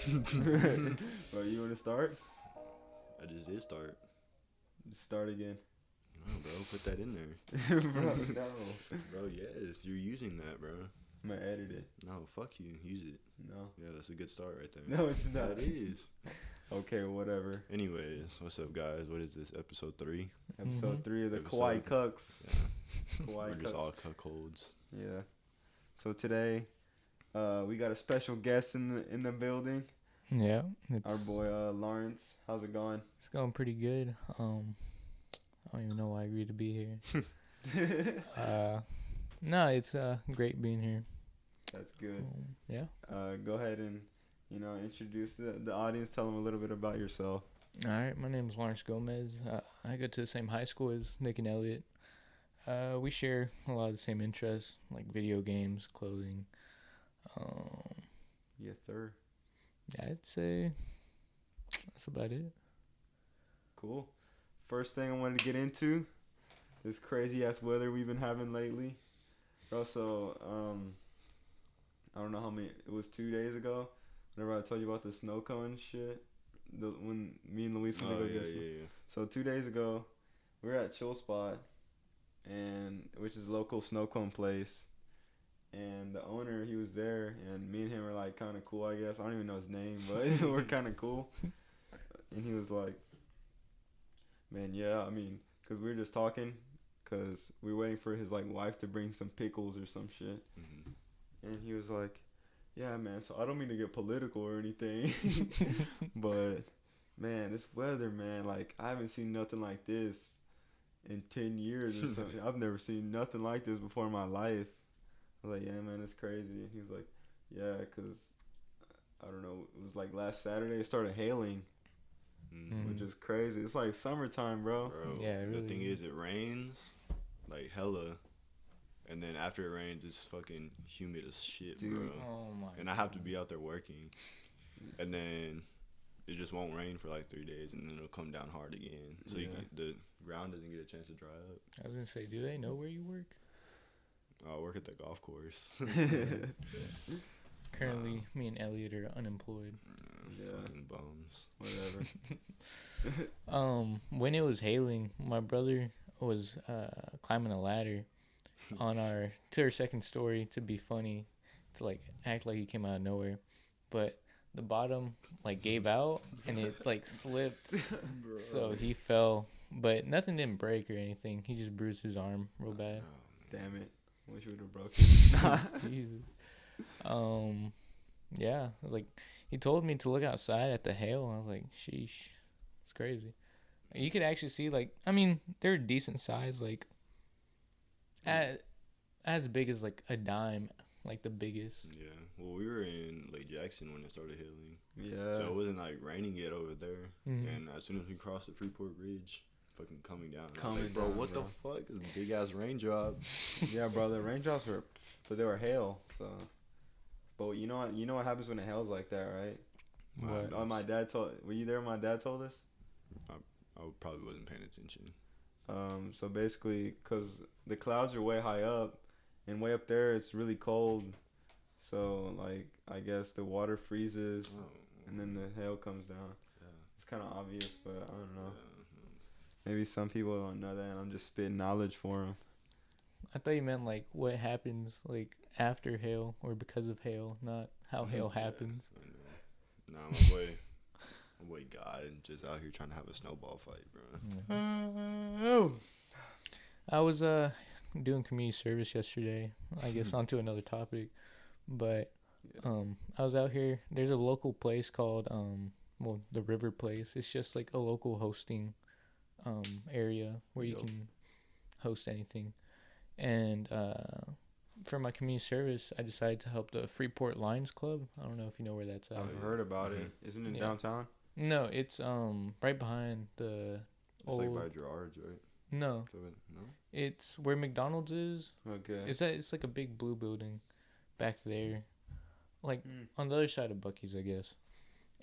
Bro, you want to start? I just did start. Start again. No, bro, put that in there. Bro, no. Bro, yes, you're using that, bro. I'm going to edit it. No, fuck you. Use it. No. Yeah, that's a good start right there. No, it's not. That is. Okay, whatever. Anyways, what's up, guys? What is this, episode 3? Episode 3 of the Episode- Kawaii Cucks. Yeah. Kawaii We're just Cucks. all cuckolds. Yeah. So today, we got a special guest in the building. Yeah, Our boy Lawrence. How's it going? it's going pretty good. I don't even know why I agreed to be here. No, it's great being here. That's good. Yeah. Go ahead and introduce the audience. Tell them a little bit about yourself. All right, my name is Lawrence Gomez. I go to the same high school as Nick and Elliott. We share a lot of the same interests, like video games, clothing. Yeah, third. Yeah, I'd say that's about it. Cool. First thing I wanted to get into, this crazy ass weather we've been having lately. Bro, so I don't know how many. It was 2 days ago. Whenever I told you about the snow cone shit, when me and Luis went to go get snow. Yeah. So 2 days ago, we were at Chill Spot, which is a local snow cone place. And the owner, he was there, and me and him were like kind of cool, I guess. I don't even know his name, but we're kind of cool. And he was like, man, yeah, I mean, because we were just talking, because we were waiting for his like wife to bring some pickles or some shit. Mm-hmm. And he was like, yeah, man, so I don't mean to get political or anything, but man, this weather, man, like I haven't seen nothing like this in 10 years or something. I've never seen nothing like this before in my life. I was like, yeah, man, it's crazy. And he was like, yeah, because, I don't know, it was like last Saturday it started hailing, which is crazy. It's like summertime, bro. Yeah, it really the thing is, it rains, like hella, and then after it rains, it's fucking humid as shit, Dude. bro. Oh my. And I have to be out there working, and then it just won't rain for like 3 days, and then it'll come down hard again. So the ground doesn't get a chance to dry up. I was gonna say, do they know where you work? I work at the golf course. Currently, me and Elliott are unemployed. Yeah. Fucking bums. Whatever. When it was hailing, my brother was climbing a ladder to our second story to be funny, to like act like he came out of nowhere, but the bottom like gave out and it like slipped, so he fell, but nothing didn't break or anything. He just bruised his arm real bad. Damn it. Wish we would have broken it. Jesus. Yeah, like he told me to look outside at the hail. I was like, sheesh, it's crazy. You could actually see, like, I mean, they're decent size, like as big as like a dime, like the biggest. Yeah. Well, we were in Lake Jackson when it started hailing. Yeah. So it wasn't like raining yet over there. Mhm. And as soon as we crossed the Freeport Bridge, fucking coming down. I was Coming like, bro, down, what bro. the fuck? This big ass raindrop. Yeah, bro, the raindrops but they were hail, so. But you know what happens when it hails like that, right? What? Oh, were you there when my dad told us? I probably wasn't paying attention. So basically, because the clouds are way high up, and way up there it's really cold, so like I guess the water freezes, and then the hail comes down. Yeah. It's kind of obvious, but I don't know. Yeah. Maybe some people don't know that, and I'm just spitting knowledge for them. I thought you meant like what happens like after hail or because of hail, not how hail happens. I know. Nah, my boy God just out here trying to have a snowball fight, bro. Oh. I was doing community service yesterday. I guess onto another topic, but I was out here. There's a local place called the River Place. It's just like a local hosting area where you can host anything. And for my community service, I decided to help the Freeport Lions Club. I don't know if you know where that's at. I've heard about it. Isn't it downtown? No, it's right behind the It's old. like by Gerard's, right? No, No? it's where McDonald's is. Okay. It's like a big blue building back there, like on the other side of Buc-ee's, I guess.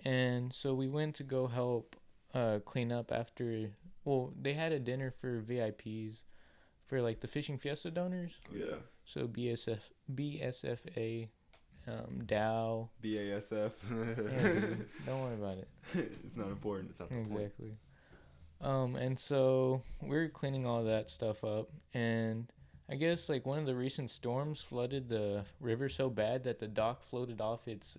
And so we went to go help clean up after. Well, they had a dinner for VIPs, for like the Fishing Fiesta donors. Yeah. So BSFA Dow. BASF. Yeah, dude, don't worry about it. It's not important. It's not the point. Exactly. And so we're cleaning all that stuff up, and I guess like one of the recent storms flooded the river so bad that the dock floated off its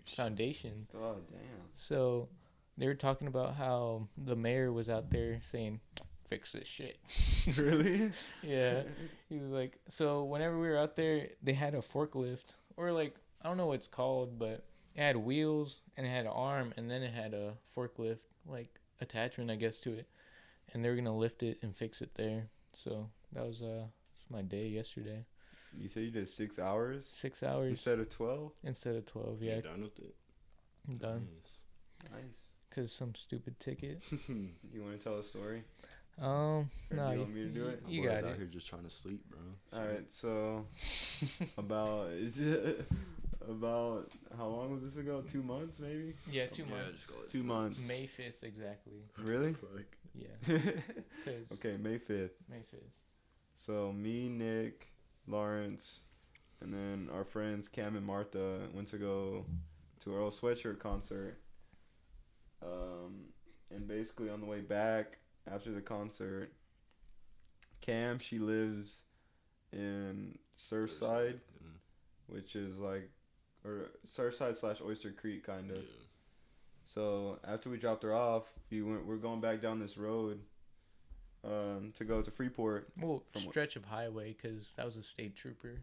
foundation. Oh damn. So they were talking about how the mayor was out there saying, "Fix this shit." Really? Yeah. He was like, so whenever we were out there, they had a forklift, or like I don't know what it's called, but it had wheels and it had an arm, and then it had a forklift like attachment, I guess, to it, and they were gonna lift it and fix it there. So that was my day yesterday. You said you did 6 hours 6 hours instead of 12. instead of 12. Yeah, You done with it? I'm done. Nice. Cause some stupid ticket. You want to tell a story? No, do you want me to do it? You My boy's got out it. here just trying to sleep, bro. All right. So about how long was this ago? 2 months, maybe. Yeah, 2 Yeah, months. just go 2 months. May 5th exactly. Really? Yeah, cause Okay, May 5th. May 5th. So me, Nick, Lawrence, and then our friends Cam and Martha went to go to Earl Sweatshirt concert. And basically on the way back after the concert, Cam, she lives in Surfside, which is like, or Surfside / Oyster Creek kind of. Yeah. So after we dropped her off, we're going back down this road to go to Freeport. Well, stretch of highway, cause that was a state trooper.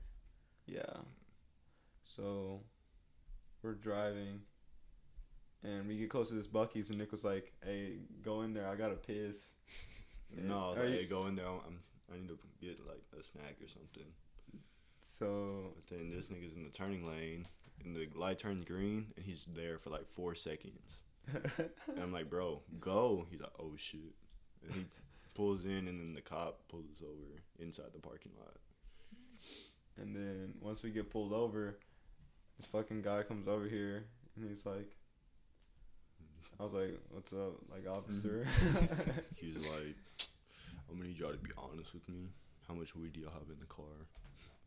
Yeah. So we're driving, and we get close to this Buc-ee's, and Nick was like, "Hey, go in there. I gotta piss." No, I was Are like, you- hey, go in there. I need to get like a snack or something. So But then this nigga's in the turning lane, and the light turns green, and he's there for like 4 seconds. And I'm like, bro, go. He's like, oh shit. And he pulls in, and then the cop pulls us over inside the parking lot. and then once we get pulled over, this fucking guy comes over here, and he's like, I was like, "What's up, like, officer?" He's like, I'm gonna need y'all to be honest with me. How much weed do y'all have in the car?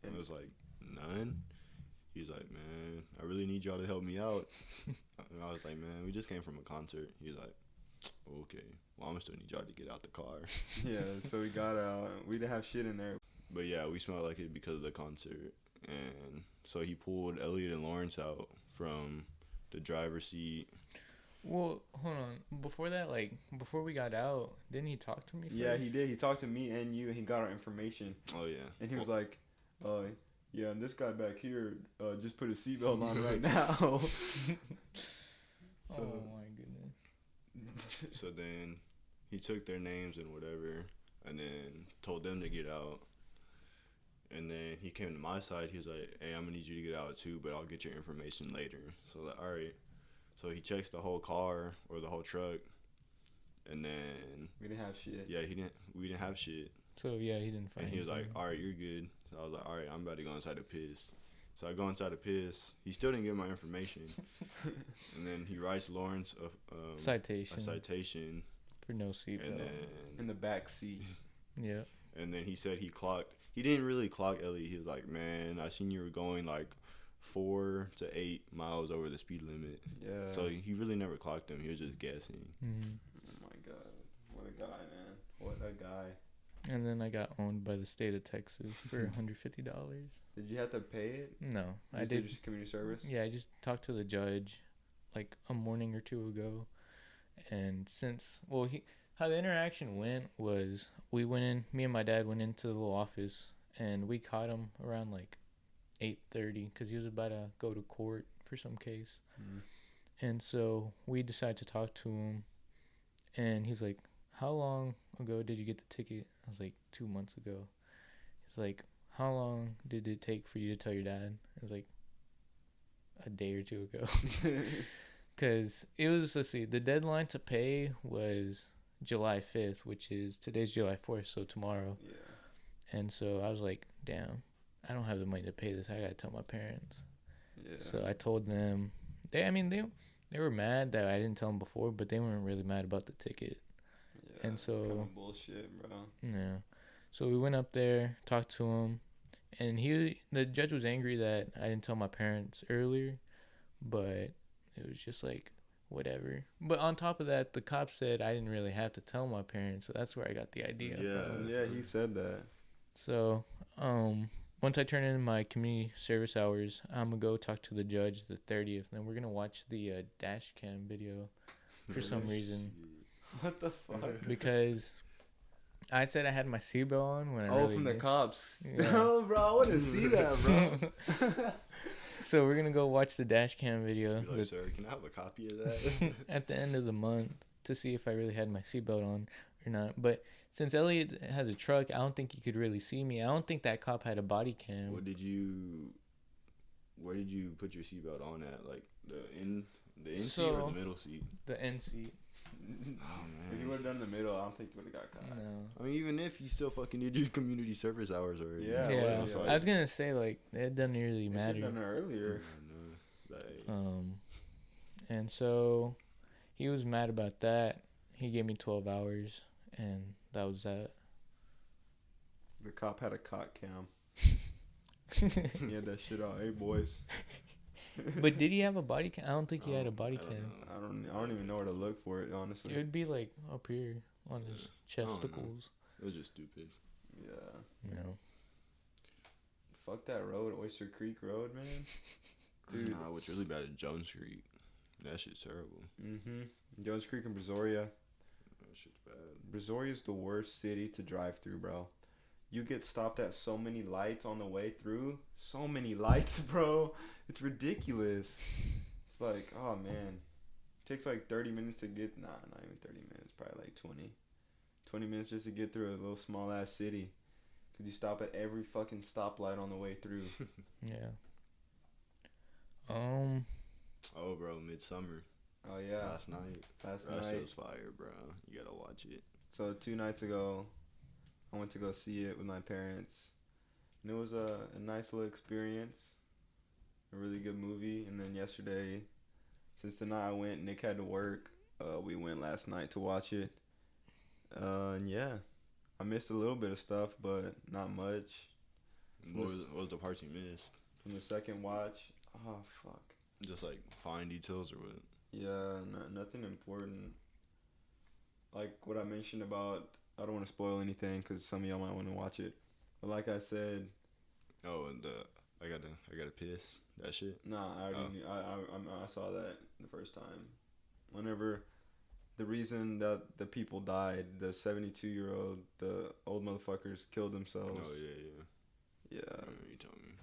And I was like, none. He's like, man, I really need y'all to help me out. And I was like, man, we just came from a concert. He's like, okay, well, I'm still need y'all to get out the car. Yeah. So we got out. We didn't have shit in there. But yeah, we smelled like it because of the concert. And so he pulled Elliott and Lawrence out from the driver's seat. Well, hold on. Before that, like, before we got out, didn't he talk to me first? Yeah, he did. He talked to me and you, and he got our information. Oh, yeah. And he was like, yeah, and this guy back here just put his seatbelt on right now. Oh, my goodness. So then he took their names and whatever, and then told them to get out. And then he came to my side. He was like, hey, I'm going to need you to get out too, but I'll get your information later. So I was like, all right. So he checks the whole car or the whole truck. And then, We didn't have shit. yeah, we didn't have shit. So, yeah, he didn't find And he was like, anything. all right, you're good. So I was like, all right, I'm about to go inside to piss. So I go inside to piss. He still didn't get my information. And then he writes Lawrence a citation. For no And seatbelt. then, In the back seat. Yeah. and then he said he clocked. He didn't really clock Elliott. He was like, man, I seen you were going like 4 to 8 miles over the speed limit. Yeah. So he really never clocked him. He was just guessing. Mm-hmm. Oh my god. What a guy, man. What a guy. And then I got owned by the state of Texas for $150. Did you have to pay it? No, You I did. Just community service? Yeah, I just talked to the judge like a morning or two ago. And since, well, how the interaction went was me and my dad went into the little office, and we caught him around like 8:30 because he was about to go to court for some case. Mm. And so we decided to talk to him, and he's like, how long ago did you get the ticket? I was like, 2 months ago. He's like, how long did it take for you to tell your dad? I was like, a day or two ago. Because it was, let's see, the deadline to pay was July 5th, which is, today's July 4th, so tomorrow. Yeah. And so I was like, damn, I don't have the money to pay this. I got to tell my parents. Yeah. So I told them, they were mad that I didn't tell them before, but they weren't really mad about the ticket. Yeah, and so- kind of bullshit, bro. Yeah. So we went up there, talked to him, and the judge was angry that I didn't tell my parents earlier, but it was just like whatever. But on top of that, the cop said I didn't really have to tell my parents, so that's where I got the idea from. Yeah, he said that. So, once I turn in my community service hours, I'm gonna go talk to the judge the 30th, and then we're gonna watch the dash cam video for some reason. What the fuck? Because I said I had my seatbelt on when I really from the did. cops. Yeah. No, bro, I want to see that, bro. So we're gonna go watch the dash cam video Be like, sir, can I have a copy of that? at the end of the month to see if I really had my seatbelt on or not. But since Elliott has a truck, I don't think he could really see me. I don't think that cop had a body cam. Where did you put your seatbelt on at? Like the end seat or the middle seat? The end seat. Oh man. If you would have done the middle, I don't think you would have got caught. No. I mean, even if you still fucking did your community service hours already. Yeah. Yeah. so I was gonna say like it doesn't really You matter. should have done it earlier. No, like, And so he was mad about that. He gave me 12 hours, and that was that. The cop had a cock cam. He had that shit out. Hey, boys. But did he have a body cam? I don't think he had a body I don't cam. know. I don't even know where to look for it, honestly. It would be like up here on his chesticles. It was just stupid. Yeah. No. Fuck that road, Oyster Creek Road, man. Dude. Nah, what's really bad is Jones Street. That shit's terrible. Jones Creek and Brazoria. That shit's bad. Brazoria is the worst city to drive through, bro. You get stopped at so many lights on the way through. So many lights, bro. It's ridiculous. It's like, oh, man. It takes like 30 minutes to get... Nah, not even 30 minutes. Probably like 20. 20 minutes just to get through a little small-ass city. Because you stop at every fucking stoplight on the way through. Yeah. Oh, bro, Midsummer. Oh, yeah. Last night. That That shit was fire, bro. You gotta watch it. So 2 nights ago, I went to go see it with my parents. And it was a nice little experience. A really good movie. And then yesterday, since the night I went, Nick had to work. We went last night to watch it. And yeah, I missed a little bit of stuff, but not much. What was the parts you missed? From the second watch, oh, fuck. Just like fine details or what? Yeah, nothing important. Like what I mentioned about, I don't want to spoil anything because some of y'all might want to watch it. But like I said, oh, and I gotta piss that shit. nah, I already knew, I saw that the first time. Whenever the reason that the people died, the 72-year-old, the old motherfuckers killed themselves. Oh yeah. Yeah. You told me.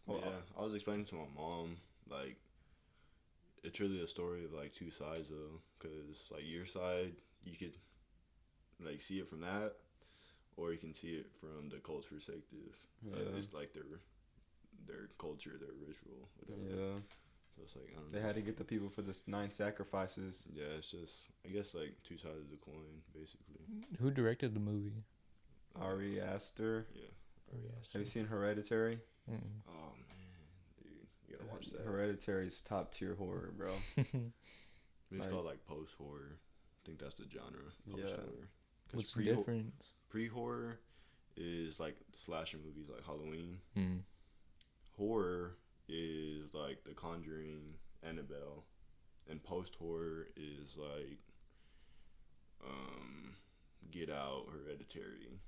Well, yeah, I was explaining to my mom like it's really a story of like two sides though, cause like your side you could like see it from that, or you can see it from the cult's perspective. Yeah. It's like their culture, their ritual, whatever. Yeah. So it's like I don't know. They had to get the people for the 9 sacrifices. Yeah, it's just I guess like two sides of the coin, basically. Who directed the movie? Ari Aster. Yeah. Have you seen Hereditary? Mm-mm. Oh man, dude, you gotta watch that. Hereditary's top tier horror, bro. It's like- called like post horror. I think that's the genre. Yeah. Post horror. What's the difference? Pre horror is like slasher movies like Halloween. Mm. Horror is like The Conjuring, Annabelle, and post horror is like Get Out, Hereditary.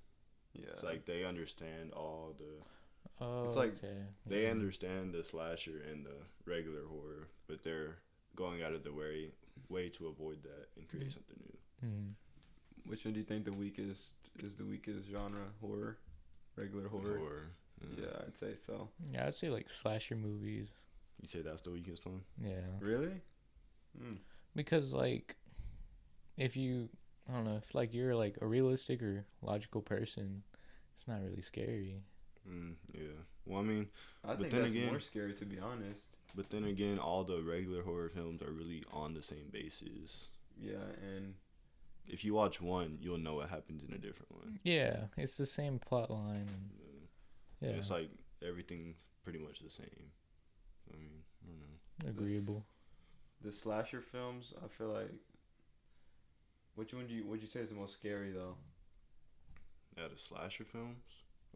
Yeah. It's like they understand all the Oh, It's like okay. they Yeah. understand the slasher and the regular horror, but they're going out of the way to avoid that and create something new. Mm. Which one do you think the weakest genre? Horror? Regular horror? Yeah, I'd say so. Yeah, I'd say like slasher movies. You say that's the weakest one? Yeah. Really? Because like if you I don't know, if like you're like a realistic or logical person, it's not really scary. Yeah. Well, I mean, I But think then that's again- more scary, to be honest. but then again, all the regular horror films are really on the same basis. Yeah, and If you watch one, you'll know what happens in a different one. Yeah, it's the same plot line. And, yeah, It's like everything's pretty much the same. I mean, I don't know. agreeable. the slasher films, I feel like. Which one would you say is the most scary though? Out of slasher films,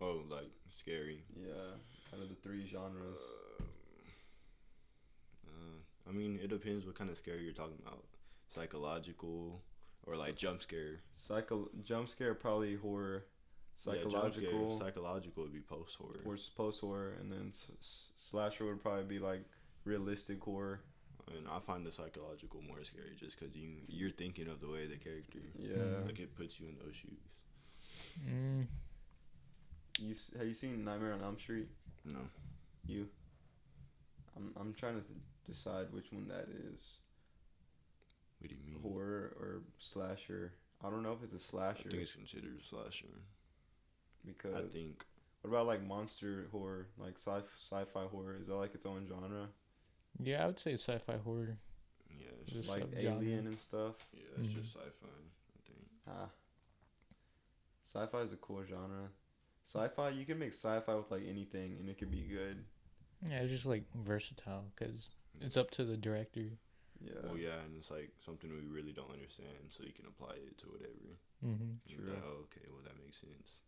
Oh, like scary. Yeah, out of the three genres. I mean, it depends what kind of scare you're talking about. Psychological or like jump scare. Jump scare, probably horror. Psychological. Yeah, psychological would be post horror. Or post horror, and then slasher would probably be like realistic horror. And I find the psychological more scary just because you're thinking of the way the character. Yeah. Like it puts you in those shoes. Have you seen Nightmare on Elm Street? No. You? I'm trying to decide which one that is. What do you mean? Horror or slasher? I don't know if it's a slasher. I think it's considered a slasher. Because I think. What about like monster horror, like sci-fi horror? Is that like its own genre? Yeah, I would say sci-fi horror. Yeah, it's just like Alien and stuff. Yeah, it's just sci-fi. I think. Sci-fi is a cool genre. Sci-fi, you can make sci-fi with like anything, and it could be good. Yeah, it's just like versatile because it's up to the director. Yeah. Well, yeah, and it's like something we really don't understand, so you can apply it to whatever. True. Like, oh, okay, well that makes sense.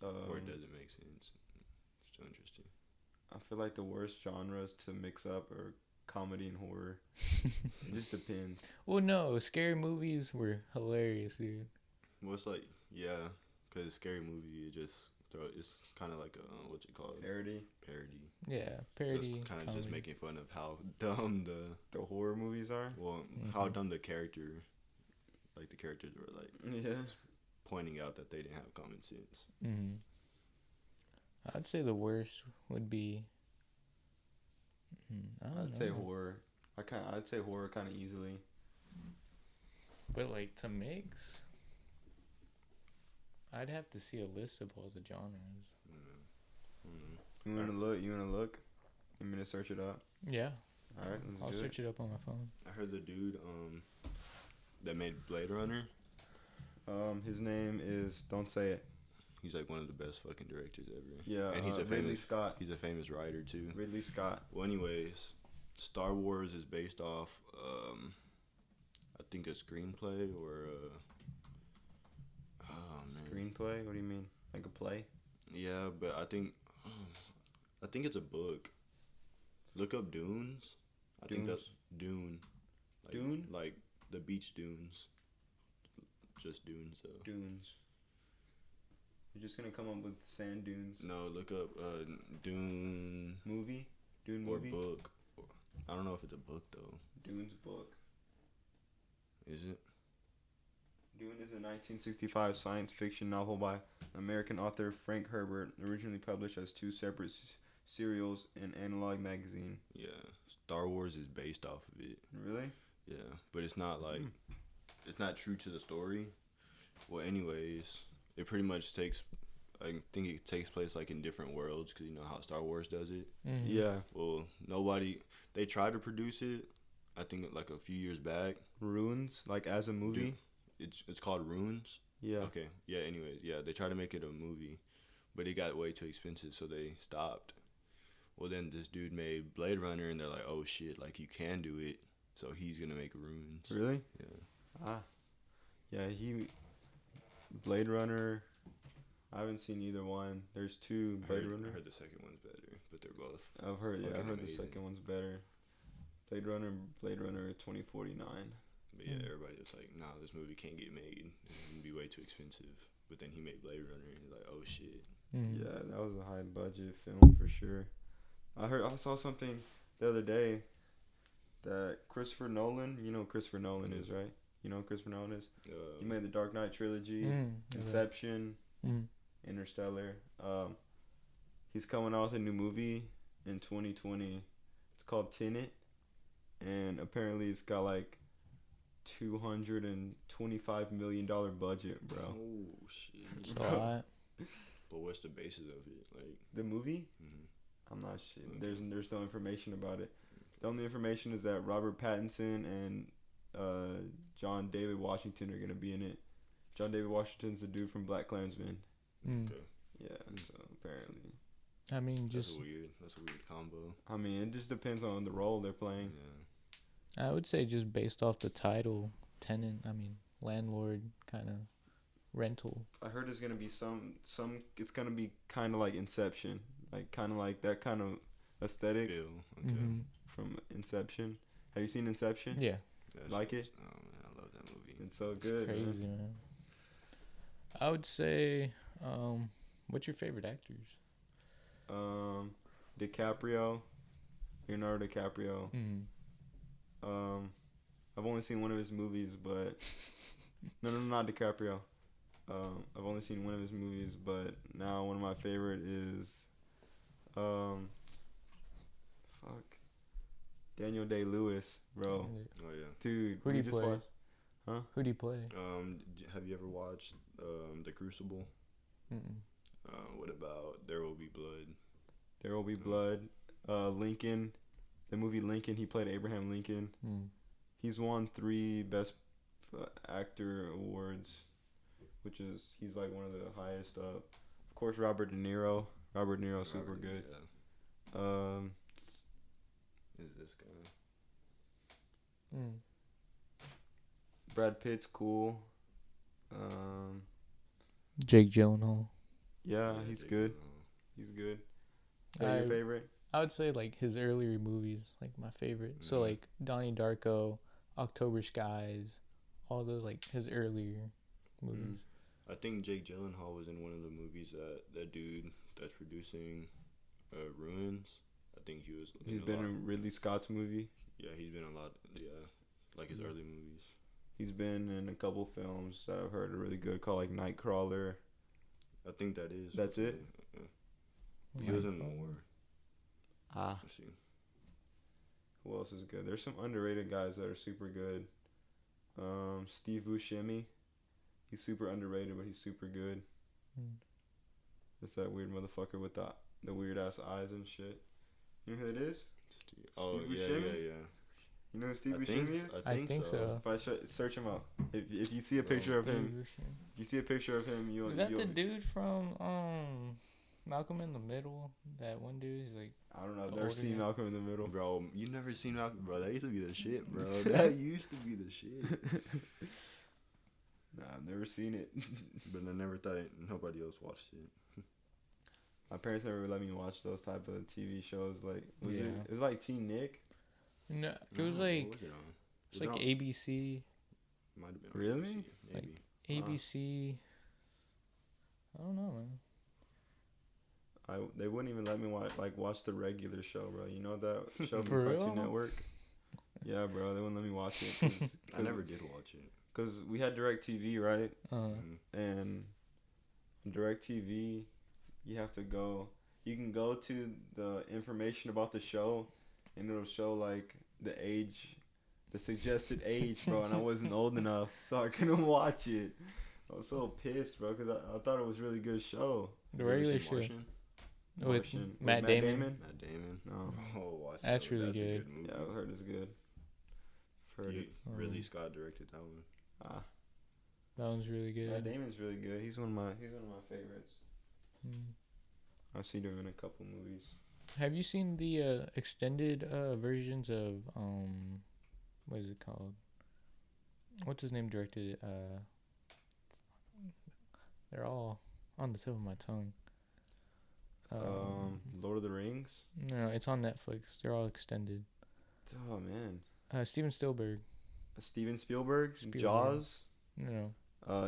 Or it doesn't make sense. It's still interesting. I feel like the worst genres to mix up are comedy and horror. It just depends. Well, no, scary movies were hilarious, dude. Well, it's like, yeah, because scary movie, it's kind of like a, what's it called? Parody. Yeah, parody. Just kind of just making fun of how dumb the horror movies are. Well, how dumb the characters were like. Yeah. Pointing out that they didn't have common sense. I'd say the worst would be. I'd say horror. I'd say horror kind of easily. But like to mix, I'd have to see a list of all the genres. You wanna look? You want me to search it up? Yeah. All right, I'll search it up on my phone. I heard the dude that made Blade Runner. His name is, don't say it. He's like one of the best fucking directors ever. Yeah, and he's Ridley Scott. He's a famous writer too. Ridley Scott. Well, anyways, Star Wars is based off, I think a screenplay or Screenplay? What do you mean? Like a play? Yeah, but I think it's a book. Look up Dunes. I think that's Dune. Like, Dune? Like the beach dunes. Just dunes though. Dunes. You're just gonna come up with sand dunes. No, look up Dune movie. Dune or movie. Book. I don't know if it's a book though. Dune's book. Is it? Dune is a 1965 science fiction novel by American author Frank Herbert, originally published as two separate serials in Analog magazine. Yeah, Star Wars is based off of it. Really? Yeah, but it's not like it's not true to the story. Well, anyways, it pretty much takes. I think it takes place like in different worlds because you know how Star Wars does it. Yeah. Well, they tried to produce it. I think like a few years back. Ruins, like as a movie. It's called Ruins. Yeah. Okay. Yeah. Anyways, yeah, they tried to make it a movie, but it got way too expensive, so they stopped. Well, then this dude made Blade Runner, and they're like, "Oh shit! Like you can do it." So he's gonna make Ruins. Really? Yeah. Yeah. Blade Runner. I haven't seen either one. There's two Blade Runner. I heard the second one's better, but they're both. I've heard amazing. the second one's better. Blade Runner 2049. But yeah, everybody was like, "Nah, this movie can't get made. It'd be way too expensive." But then he made Blade Runner, and he's like, "Oh shit." Yeah, that was a high budget film for sure. I saw something the other day that Christopher Nolan. You know who Christopher Nolan is, right? You know who Christopher Nolan is? He made the Dark Knight trilogy, Inception, Interstellar. He's coming out with a new movie in 2020. It's called Tenet, and apparently it's got like $225 million budget, bro. Oh shit! That's a lot. But what's the basis of it? Like the movie? I'm not sure. There's no information about it. The only information is that Robert Pattinson and John David Washington are gonna be in it. John David Washington's the dude from Black Klansman. Okay. Yeah, so apparently. I mean, That's a weird combo. I mean, it just depends on the role they're playing. Yeah. I would say just based off the title, tenant. I mean, landlord kind of rental. I heard it's gonna be some. It's gonna be kind of like Inception, like kind of like that kind of aesthetic Feel. Okay. Mm-hmm. from Inception. Have you seen Inception? Yeah, Like it? Oh man, I love that movie. It's so it's good, crazy, man. man. I would say, what's your favorite actors? DiCaprio, Leonardo DiCaprio. Mm. I've only seen one of his movies, but no, not DiCaprio. I've only seen one of his movies, but now one of my favorite is, Daniel Day-Lewis, bro. Oh yeah. Dude, Who do we you just play? watched. Huh? Who do you play? Have you ever watched The Crucible? Mm-mm. What about There Will Be Blood? There Will Be Blood. Lincoln, the movie Lincoln. He played Abraham Lincoln. Mm. He's won 3 Best Actor awards, which is he's like one of the highest up. Of course, Robert De Niro. Robert De Niro's super good. Yeah. Is this guy? Mm. Brad Pitt's cool. Jake Gyllenhaal. Yeah, he's Jake good. Gyllenhaal. He's good. Is that your favorite? I would say like his earlier movies, like my favorite. So like Donnie Darko, October Skies, all those like his earlier movies. I think Jake Gyllenhaal was in one of the movies that dude that's producing Ruins. I think he was. He's been in Ridley Scott's movie. Yeah, he's been in a lot. Yeah, like his early movies. He's been in a couple films that I've heard are really good, called like Nightcrawler. I think that is. That's it? He was in more. Let's see. Who else is good? There's some underrated guys that are super good. Steve Buscemi. He's super underrated, but he's super good. It's that weird motherfucker with the weird ass eyes and shit. You know who it is? Oh, Steve yeah, Buscemi? yeah. You know who Steve Buscemi is? I think so. If I search him up, if you see a picture of him, if you see a picture of him, you'll. Is that the dude from Malcolm in the Middle? That one dude. He's like. I don't know. I've never seen Malcolm in the Middle. Bro, you never seen Malcolm? Bro, that used to be the shit, bro. That used to be the shit. Nah, I've never seen it. But I never thought nobody else watched it. My parents never let me watch those type of TV shows. Like, it was like Teen Nick. No, it was like What was it on? it's like ABC. Might have been on Really? ABC, maybe. ABC. I don't know, man. They wouldn't even let me watch the regular show, bro. You know that show For from Cartoon real? Network? Yeah, bro. They wouldn't let me watch it. Cause I never did watch it. Because we had DirecTV, right? Uh-huh. And on DirecTV, you have to go. You can go to the information about the show, and it'll show like the suggested age, bro. And I wasn't old enough, so I couldn't watch it. I was so pissed, bro, because I thought it was a really good show. The regular show. With Martian. Matt Damon. Matt Damon. No. Oh, watch That's that. really That's good. A good movie. Yeah, I heard it's good. Ridley Scott directed that one. That one's really good. Matt Damon's really good. He's one of my favorites. Mm. I've seen him in a couple movies. Have you seen the extended versions of what is it called? What's his name directed it? They're all on the tip of my tongue. Lord of the Rings. No, it's on Netflix. They're all extended. Oh man. Steven Spielberg. Steven Spielberg. Spielberg. Jaws. No.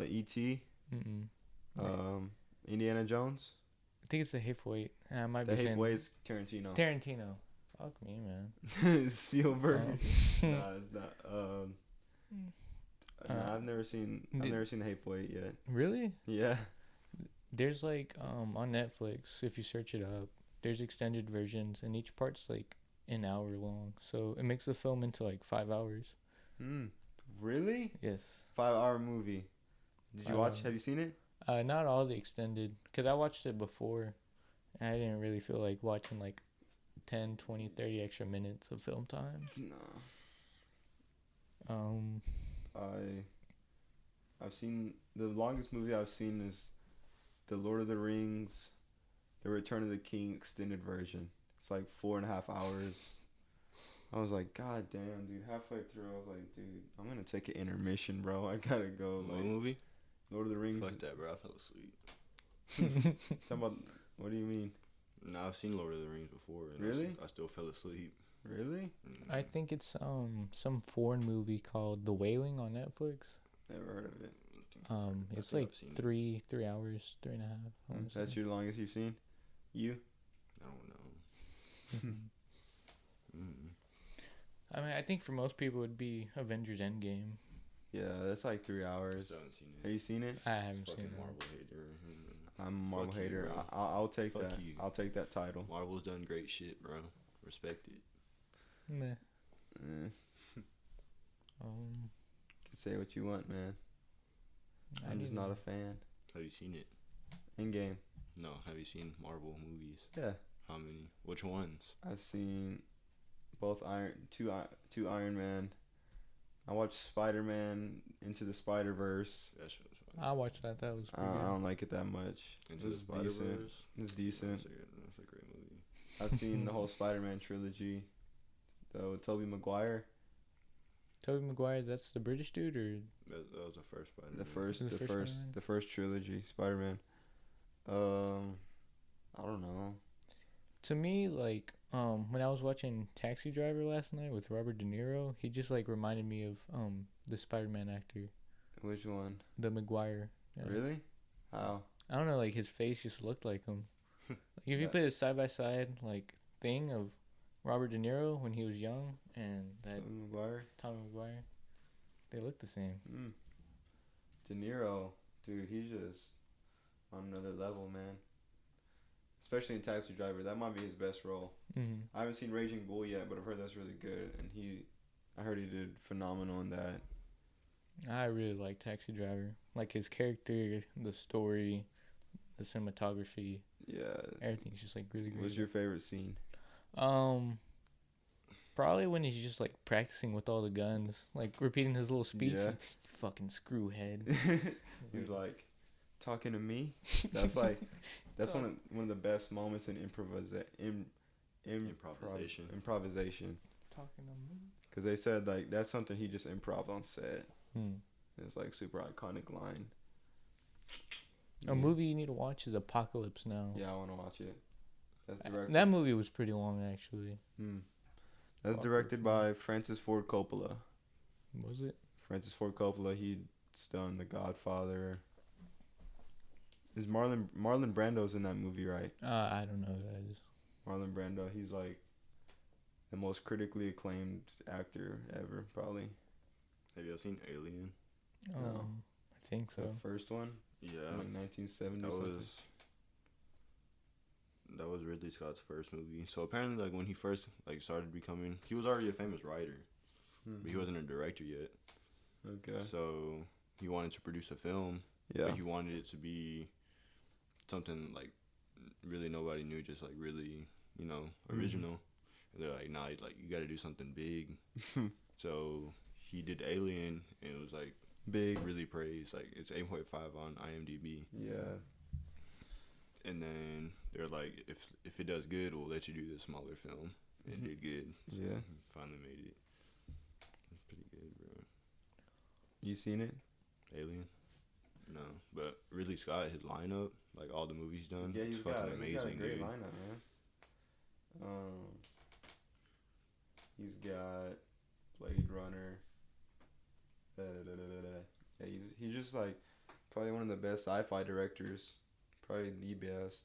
E.T. Mm-mm. Indiana Jones. I think it's The Hateful Eight. I might The be saying Hateful Eight's Tarantino. Tarantino. Fuck me, man. Spielberg. Oh. Nah, it's not. Nah, I've never seen The Hateful Eight yet. Really? Yeah. There's like on Netflix, if you search it up, there's extended versions, and each part's like an hour long, so it makes the film into like 5 hours. Really? Yes. 5-hour movie. Did you watch? Have you seen it? Not all the extended, because I watched it before, and I didn't really feel like watching like 10, 20, 30 extra minutes of film time. No. I've seen, the longest movie I've seen is The Lord of the Rings, The Return of the King extended version. It's like 4.5 hours. I was like, God damn, dude. Halfway through, I was like, dude, I'm gonna take an intermission, bro. I gotta go. What Like, movie? Lord of the Rings. Fuck that. bro, I fell asleep. What do you mean? Nah, I've seen Lord of the Rings before. And Really? I still fell asleep. Really? I think it's some foreign movie called The Wailing on Netflix. Never heard of it. It's like 3 hours, 3.5. That's your longest you've seen? You? I don't know. I mean, I think for most people it'd be Avengers Endgame. Yeah, that's like 3 hours. Still haven't seen it. Have you seen it? I haven't seen Fucking it. Marvel hater. I'm a Marvel Fuck you, hater. bro. I'll take Fuck that. you. I'll take that title. Marvel's done great shit, bro. Respect it. Meh. Can Um, say what you want, man. I I'm just need not to- a fan. Have you seen it? In game. No. Have you seen Marvel movies? Yeah, How many? Which ones? I've seen both two Iron Man. I watched Spider-Man Into the Spider-Verse. That shit was fun. I watched that. That was I pretty good. don't like it that much. Into It the was Spider-Verse. decent. It's decent. That's a great movie. I've seen the whole Spider-Man trilogy. Though Tobey Maguire, Tobey Maguire, that's the British dude, or That was the first Spider-Man. the first trilogy, Spider-Man. I don't know. to me, like, when I was watching Taxi Driver last night with Robert De Niro, he just like reminded me of the Spider-Man actor, Which one? the Maguire. Yeah. Really? How? I don't know, like his face just looked like him. Like, if you Yeah. put a side by side like thing of Robert De Niro when he was young and that Tobey Maguire. Tommy Maguire, they look the same. De Niro, dude, he's just on another level, man. Especially in Taxi Driver, that might be his best role. Mm-hmm. I haven't seen Raging Bull yet, but I've heard that's really good, and I heard he did phenomenal in that. I really like Taxi Driver. Like his character, the story, the cinematography, Yeah. everything's just like really great. What's your favorite scene? Probably when he's just like practicing with all the guns, like repeating his little speech. Yeah. Like, fucking screwhead. He's like, talking to me. That's one of the best moments in Improvisation. Improvisation. Talking to me. Because they said like that's something he just improv on set. Hmm. It's like super iconic line. A movie you need to watch is Apocalypse Now. Yeah, I want to watch it. That's directed. That movie was pretty long, actually. That's directed by Francis Ford Coppola. Was it? Francis Ford Coppola. He's done The Godfather. Is Marlon Brando's in that movie, right? I don't know who that is. Marlon Brando. He's like the most critically acclaimed actor ever, probably. Have you ever seen Alien? No. I think so. The first one, Yeah. like 1970 That something. was Ridley Scott's first movie. So apparently, like when he first like started becoming, he was already a famous writer, but he wasn't a director yet. Okay. So he wanted to produce a film, Yeah. but he wanted it to be something like really nobody knew, just like really, original. And they're like, nah, like you got to do something big. So he did Alien, and it was like Big. really praised. Like it's 8.5 on IMDb. Yeah. And then they're like, if it does good, we'll let you do this smaller film. And it did good. So Yeah. he finally made it. It's pretty good, bro. You seen it? Alien? No. But Ridley Scott, his lineup, like all the movies he's done, Yeah, it's he's fucking got a amazing, great dude. lineup, man. He's got Blade Runner. Yeah, he's just like probably one of the best sci-fi directors. Probably the best.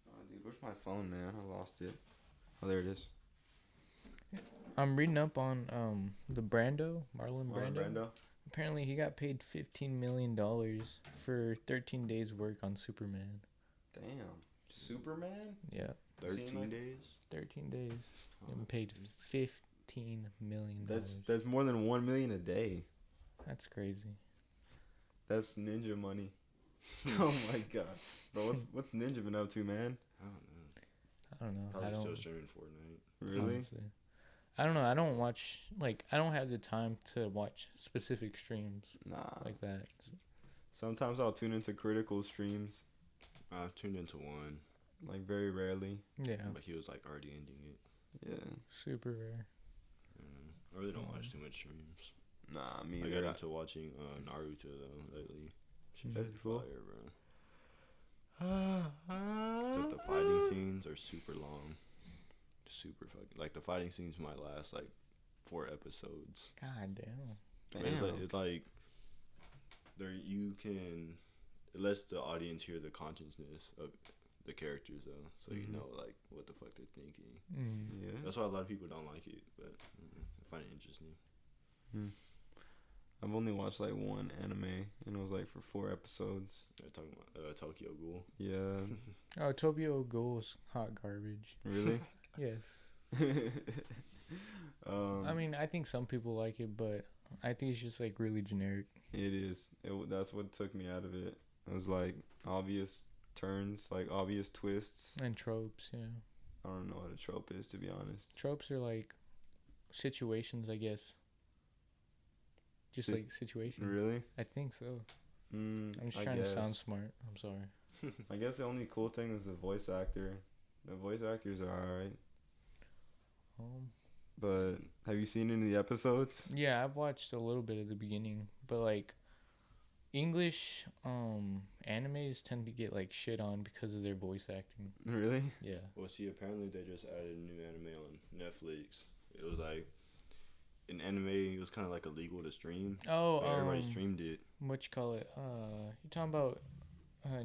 Oh, dude, where's my phone, man? I lost it. Oh, there it is. I'm reading up on the Marlon Brando. Brando. Apparently, he got paid $15 million for 13 days' work on Superman. Damn. Superman? Yeah, 13 like- days? 13 days. Oh, Getting paid $15 million. That's more than $1 million a day. That's crazy. That's ninja money. Oh my god, bro! What's Ninja been up to, man? I don't know. I don't know. Probably I still don't. streaming Fortnite. Really? Honestly. I don't know. I don't watch, like, I don't have the time to watch specific streams Nah. like that. Sometimes I'll tune into critical streams, I tuned into one, like very rarely. Yeah. but he was like already ending it. Yeah. Super rare. I really don't watch too much streams. Nah, me I either. got into watching Naruto though lately. That's cool. Fire, bro. Like the fighting scenes are super long. Super fucking like the fighting scenes might last like 4 episodes. God damn. But it's like there you can it lets the audience hear the consciousness of the characters though, so you know like what the fuck they're thinking. Yeah. That's why a lot of people don't like it, but I find it interesting. I've only watched like one anime, and it was like for 4 episodes. They're talking about Tokyo Ghoul. Yeah. Oh, Tokyo Ghoul's hot garbage. Really? Yes. I mean, I think some people like it, but I think it's just like really generic. It is. That's what took me out of it. It was like obvious turns, like obvious twists. And tropes, yeah. I don't know what a trope is, to be honest. Tropes are like situations, I guess. Just like situations. Really? I think so. I'm just I trying guess. to sound smart. I'm sorry. I guess the only cool thing is the voice actor. The voice actors are alright. But have you seen any of the episodes? Yeah, I've watched a little bit at the beginning, but like English animes tend to get like shit on because of their voice acting. Really? Yeah. Well, see, apparently they just added a new anime on Netflix. It was like an anime. It was kind of like illegal to stream. Oh, but everybody streamed it. What you call it? You talking about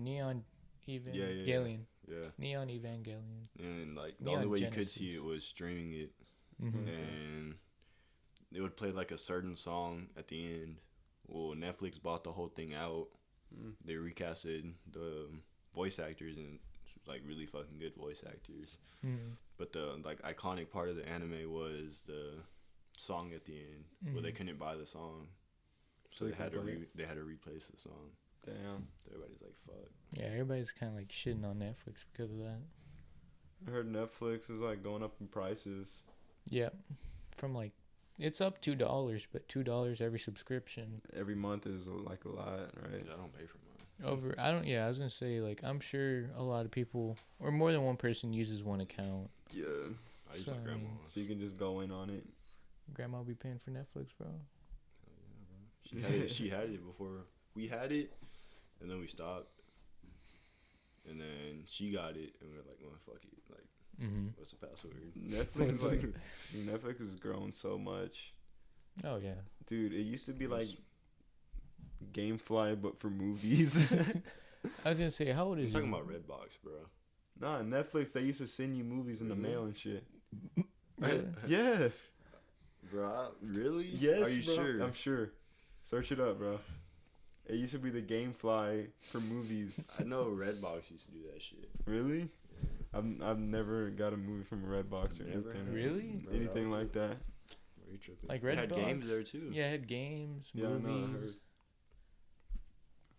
Neon Evangelion? Yeah. Neon Evangelion. And like the Neon only way Genesis. you could see it was streaming it, and they would play like a certain song at the end. Well, Netflix bought the whole thing out. They recasted the voice actors and like really fucking good voice actors. But the like iconic part of the anime was the song at the end. Well, they couldn't buy the song, so they had to replace the song. Damn. Everybody's like, fuck. Yeah, everybody's kind of like shitting on Netflix because of that. I heard Netflix is like going up in prices. Yeah, from like it's up $2, but $2 every subscription. Every month is like a lot, right? I don't pay for mine. I was gonna say like I'm sure a lot of people or more than one person uses one account. Yeah. I use my grandma's. So you can just go in on it. Grandma be paying for Netflix, bro. She had it before we had it, and then we stopped. And then she got it, and we were like, well, fuck it. Like, what's the password? Netflix has grown so much. Oh, yeah. Dude, it used to be like GameFly, but for movies. I was going to say, how old is you? I'm talking about Redbox, bro. Nah, Netflix, they used to send you movies in the mail and shit. Really? Yeah. Bro, really? Yes, Are you bro? sure? I'm sure. Search it up, bro. It used to be the GameFly for movies. I know Redbox used to do that shit. Really? I've never got a movie from Redbox or anything. Really? Anything like that. Are you tripping? Like Redbox? Redbox? Had games there too. Yeah, it had games, Yeah, movies. I know, I heard.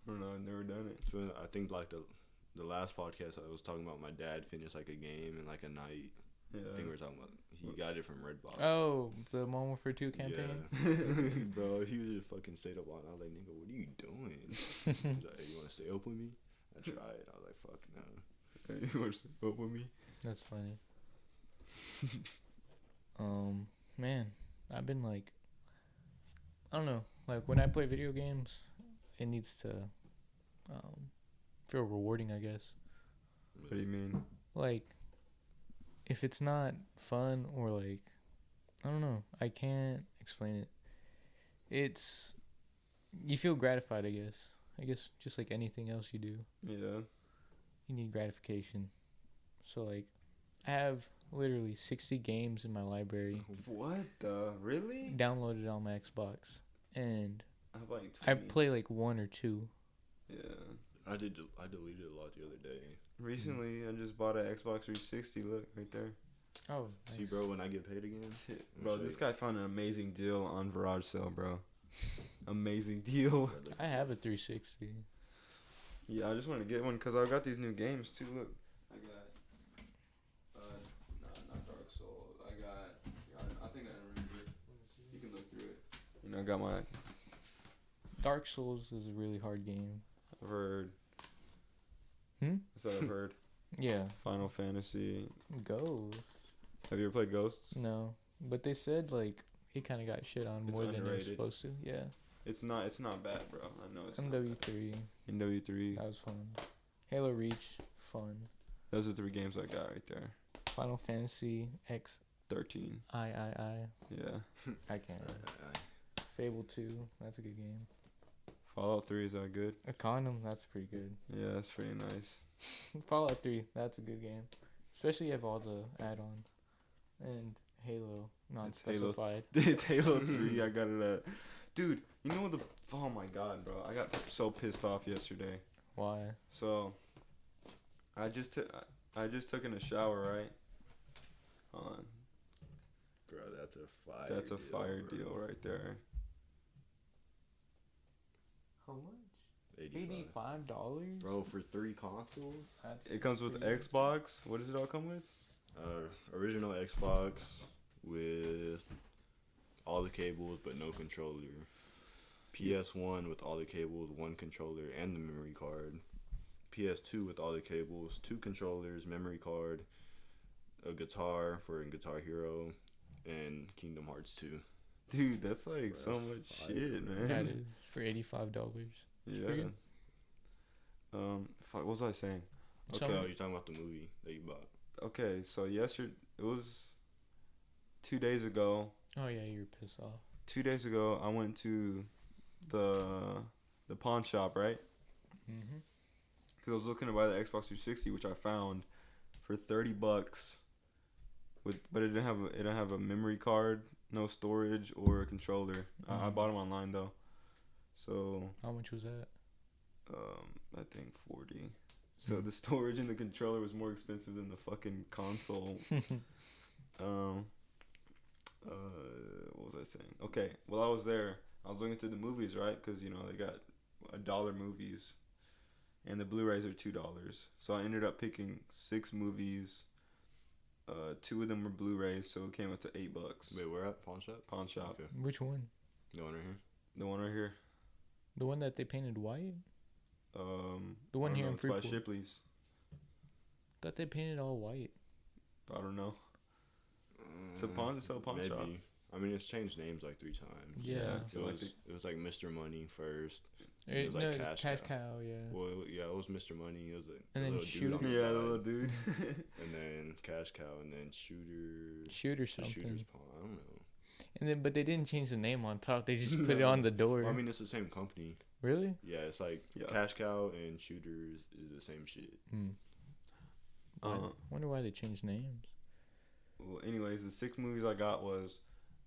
I don't know, I've never done it. So I think like the last podcast I was talking about my dad finished like a game in like a night. Yeah. I think we were talking about he got it from Redbox. Oh, the 1 for 2 campaign? Yeah. Bro, he was just fucking stayed up on. I was like, nigga, what are you doing? He's like, hey, you want to stay up with me? I tried. I was like, fuck no. Hey, you want to stay up with me? That's funny. Man, I've been like, I don't know. Like when I play video games, it needs to feel rewarding, I guess. What do you mean? Like, if it's not fun or like, I don't know. I can't explain it. It's, you feel gratified, I guess. I guess just like anything else you do. Yeah. You need gratification. So like, I have literally 60 games in my library. What the? Really? Downloaded on my Xbox. And I have like 20. I play like 1 or 2. Yeah. I deleted a lot the other day. Recently, I just bought an Xbox 360. Look, right there. Oh, nice. See, bro, when I get paid again. Bro, this guy found an amazing deal on Garage Sale, bro. Amazing deal. I have a 360. Yeah, I just want to get one because I got these new games too. Look, I got, not Dark Souls. I think I remember it. You can look through it. You know, I got my. Dark Souls is a really hard game. I've heard. That's what I've heard. Yeah. Final Fantasy. Ghosts. Have you ever played Ghosts? No. But they said, like, he kind of got shit on It's more than he was underrated. supposed to. Yeah. It's not bad, bro. I know it's not MW3. bad. MW3. That was fun. Halo Reach, fun. Those are 3 games I got right there. Final Fantasy X 13. I. Yeah. I can't. Fable 2, that's a good game. Fallout 3, is that good? A Condom, that's pretty good. Yeah, that's pretty nice. Fallout 3, that's a good game. Especially if you have all the add-ons. And Halo, not It's Halo. specified. It's Halo 3. I got it at. Dude, you know what oh my god, bro. I got so pissed off yesterday. Why? So, I just took in a shower, right? Hold on. Bro, that's a fire. That's a fire deal right there. How much? $85. $85? Bro, for 3 consoles? It comes with pretty Xbox. What does it all come with? Original Xbox with all the cables but no controller. PS1 with all the cables, 1 controller, and the memory card. PS2 with all the cables, 2 controllers, memory card, a guitar for Guitar Hero, and Kingdom Hearts 2. Dude, that's like Bro, so that's much fire, shit, man. man. That is for $85. Yeah. pretty good. Fuck, what was I saying? So- Okay. Oh, you're talking about the movie that you bought. Okay, so yesterday, it was 2 days ago. Oh yeah, you were pissed off. 2 days ago, I went to the pawn shop, right? Mm-hmm. Because I was looking to buy the Xbox 360, which I found for $30. But it didn't have a memory card, no storage, or a controller. I bought them online though. So How much was that? I think 40. So the storage and the controller was more expensive than the fucking console. What was I saying? Okay, well, I was there. I was looking through the movies, right? Because, you know, they got $1 movies. And the Blu-rays are $2. So I ended up picking 6 movies. 2 of them were Blu-rays, so it came up to $8. Wait, where at? Pawn shop? Pawn shop. Okay. Which one? The one right here? The one right here. The one that they painted white? The one I don't here know, in it's by Freeport. Shipley's. Thought they painted all white. I don't know. It's a pawn Maybe. shop. I mean, it's changed names like 3 times. Yeah. It was like Mr. Money first. It was like no, Cash Cash Cow. Cow, yeah. Well, yeah, it was Mr. Money. It was like And a then little dude on the Yeah, the side. little dude. And then Cash Cow, and then Shooter. Shooter to something. Shooter's Pawn. I don't know. And then, but they didn't change the name on top. They just put it on the door. Well, I mean, it's the same company. Really? Yeah, it's like Yeah. Cash Cow and Shooters is the same shit. Wonder why they changed names. Well, anyways, the 6 movies I got was,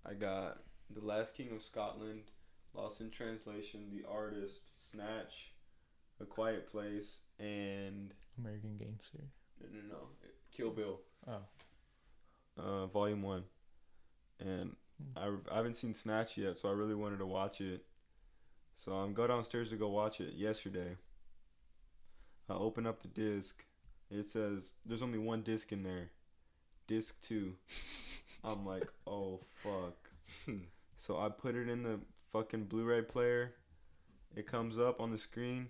I got The Last King of Scotland, Lost in Translation, The Artist, Snatch, A Quiet Place, and American Gangster. no, Kill Bill, Oh. Volume 1. And I haven't seen Snatch yet, so I really wanted to watch it. So I'm go downstairs to go watch it yesterday. I open up the disc. It says there's only 1 disc in there. Disc 2. I'm like, oh fuck. So I put it in the fucking Blu-ray player. It comes up on the screen.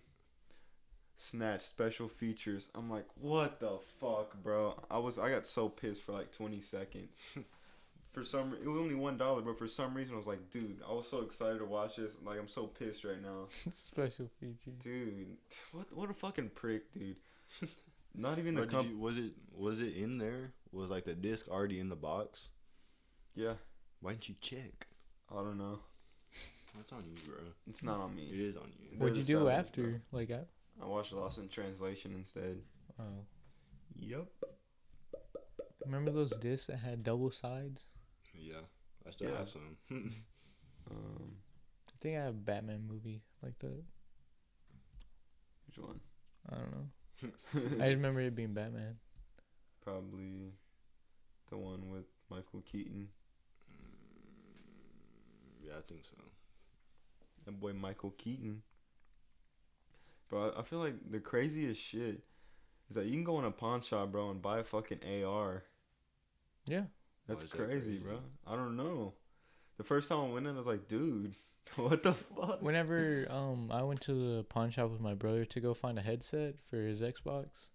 Snatch special features. I'm like, what the fuck, bro? I got so pissed for like 20 seconds. It was only $1, but for some reason I was like, dude, I was so excited to watch this. Like, I'm so pissed right now. Special features. Dude, what a fucking prick, dude. Not even Bro, the was it in there? Was like the disc already in the box? Yeah. Why didn't you check? I don't know. That's on you, bro. It's not on me. It is on you. What'd you There's a do seven, after? bro. Like, I watched Lost in Translation instead. oh. Yep. Remember those discs that had double sides? Yeah, I still Yeah. have some. I think I have a Batman movie like that. Which one? I don't know. I just remember it being Batman. Probably the one with Michael Keaton. Yeah, I think so. That boy Michael Keaton. Bro, I feel like the craziest shit is that you can go in a pawn shop, bro, and buy a fucking AR. Yeah. That's Why is that crazy, crazy? bro. I don't know. The first time I went in, I was like, dude, what the fuck? Whenever I went to the pawn shop with my brother to go find a headset for his Xbox,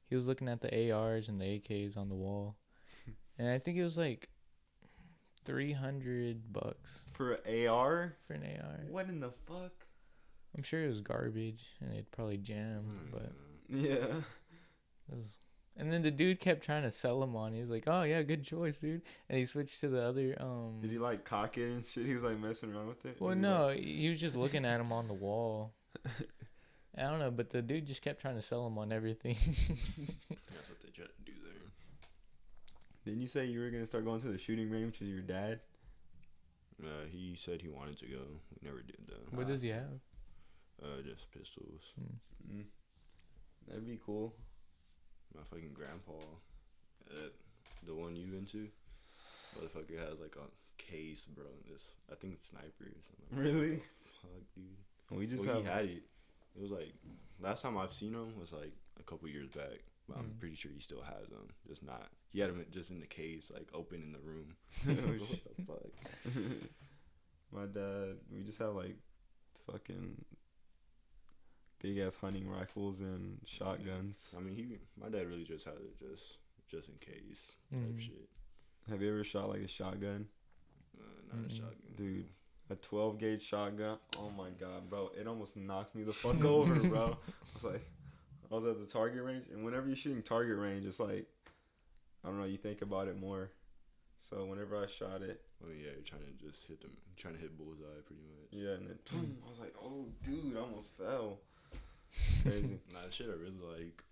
he was looking at the ARs and the AKs on the wall. And I think it was like $300 for an AR. for an AR. What in the fuck? I'm sure it was garbage and it probably jammed, but Yeah. it was. And then the dude kept trying to sell him on. He was like, "Oh yeah, good choice, dude." And he switched to the other. Did he like cock it and shit? He was like messing around with it. Well, no, he was just looking at him on the wall. I don't know, but the dude just kept trying to sell him on everything. That's what they try to do there. Didn't you say you were gonna start going to the shooting range with your dad? He said he wanted to go. We never did though. What does he have? Just pistols. Mm. That'd be cool. My fucking grandpa, the one you into, motherfucker has like a case, bro. This, I think it's sniper or something. Really? Fuck, dude. We just he had it. It was like last time I've seen him was like a couple years back. But I'm pretty sure he still has them. Just not. He had them just in the case, like open in the room. What the fuck? My dad, we just have like fucking big ass hunting rifles and shotguns. I mean, my dad really just had it just in case type shit. Have you ever shot like a shotgun? Not a shotgun, dude. A 12 gauge shotgun. Oh my god, bro! It almost knocked me the fuck over, bro. I was at the target range, and whenever you're shooting target range, it's like, I don't know, you think about it more. So whenever I shot it, oh yeah, you're trying to just hit them, trying to hit bullseye pretty much. Yeah, and then I was like, oh dude, I almost fell. Crazy. Nah, the shit I really like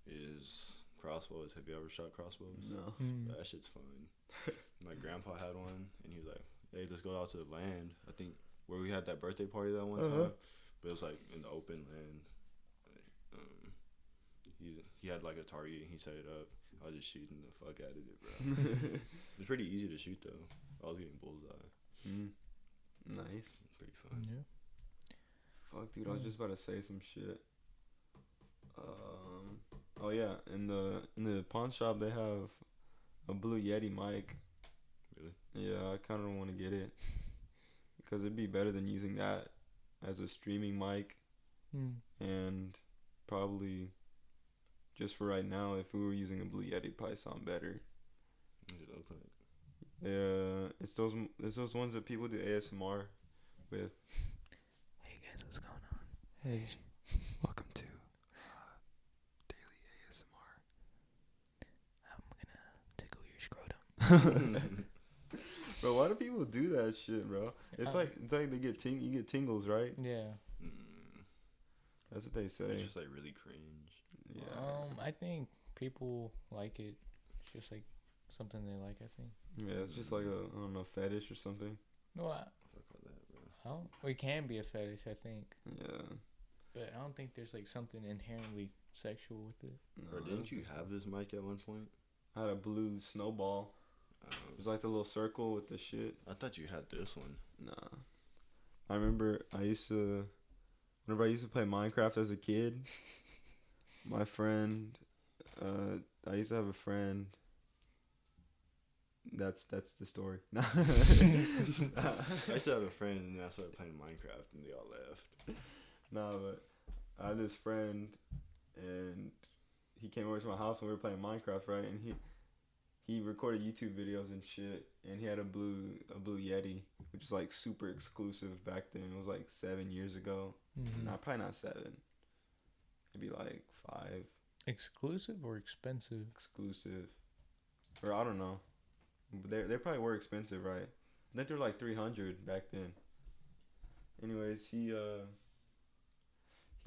is crossbows. Have you ever shot crossbows? No. That shit's fun. My grandpa had one, and he was like, "Hey, let's go out to the land." I think where we had that birthday party that one time, but it was like in the open land. He had like a target. He set it up. I was just shooting the fuck out of it, bro. It's pretty easy to shoot though. I was getting bullseye. Nice. Pretty fun. Yeah. Fuck, dude, I was just about to say some shit. Oh yeah, in the pawn shop they have a Blue Yeti mic. Really? Yeah, I kind of want to get it because it'd be better than using that as a streaming mic, and probably just for right now, if we were using a Blue Yeti, it'd probably sound better. What does it look like? Yeah, it's those ones that people do ASMR with. Hey guys, what's going on? Hey, Welcome to Daily ASMR. I'm gonna tickle your scrotum. Bro, why do people do that shit, bro? It's like they get you get tingles, right? Yeah. That's what they say. It's just like really cringe. Yeah. I think people like it. It's just like something they like, I think. Yeah, it's just like a, I don't know, fetish or something. No, Fuck all that, bro. it can be a fetish, I think. Yeah. But I don't think there's like something inherently sexual with it. No, Or didn't you have this mic at one point? I had a blue snowball. It was like the little circle with the shit. I thought you had this one. Nah. I remember whenever I used to play Minecraft as a kid, my friend, I used to have a friend. That's the story. I used to have a friend, and then I started playing Minecraft, and they all left. No, but I had this friend, and he came over to my house when we were playing Minecraft, right? And he recorded YouTube videos and shit, and he had a blue Yeti, which is like super exclusive back then. It was like 7 years ago. Nah, probably not 7. It'd be like 5. Exclusive or expensive? Exclusive, or I don't know. But they probably were expensive, right? I think they were like 300 back then. Anyways, he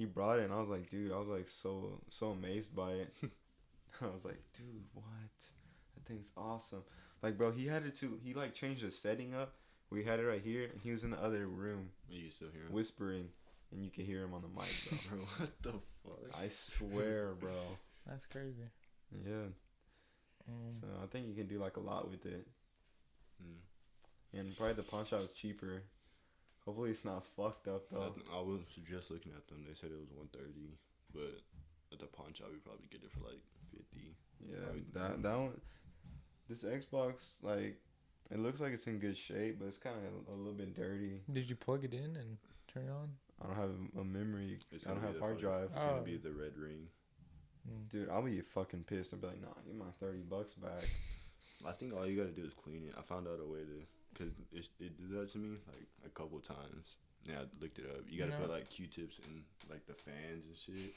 brought it, and I was like, dude, I was like so amazed by it. I was like, dude, what? That thing's awesome. Like, bro, he like changed the setting up. We had it right here, and he was in the other room. You still hear him? Whispering, and you could hear him on the mic, bro. Bro, what the fuck? I swear, bro. That's crazy. Yeah. So I think you can do like a lot with it. And probably the pawn shop is cheaper. Hopefully it's not fucked up though. I was just looking at them. They said it was $130, but at the pawn shop we probably get it for like $50. Yeah, that one. This Xbox, like, it looks like it's in good shape, but it's kind of a little bit dirty. Did you plug it in and turn it on? I don't have a memory. I don't have hard drive. It's gonna be the red ring. Dude, I'll be fucking pissed. I'll be like, nah, give my $30 back. I think all you gotta do is clean it. I found out a way to, cause it did that to me like a couple times. Yeah, I looked it up. You gotta put like Q-tips in like the fans and shit,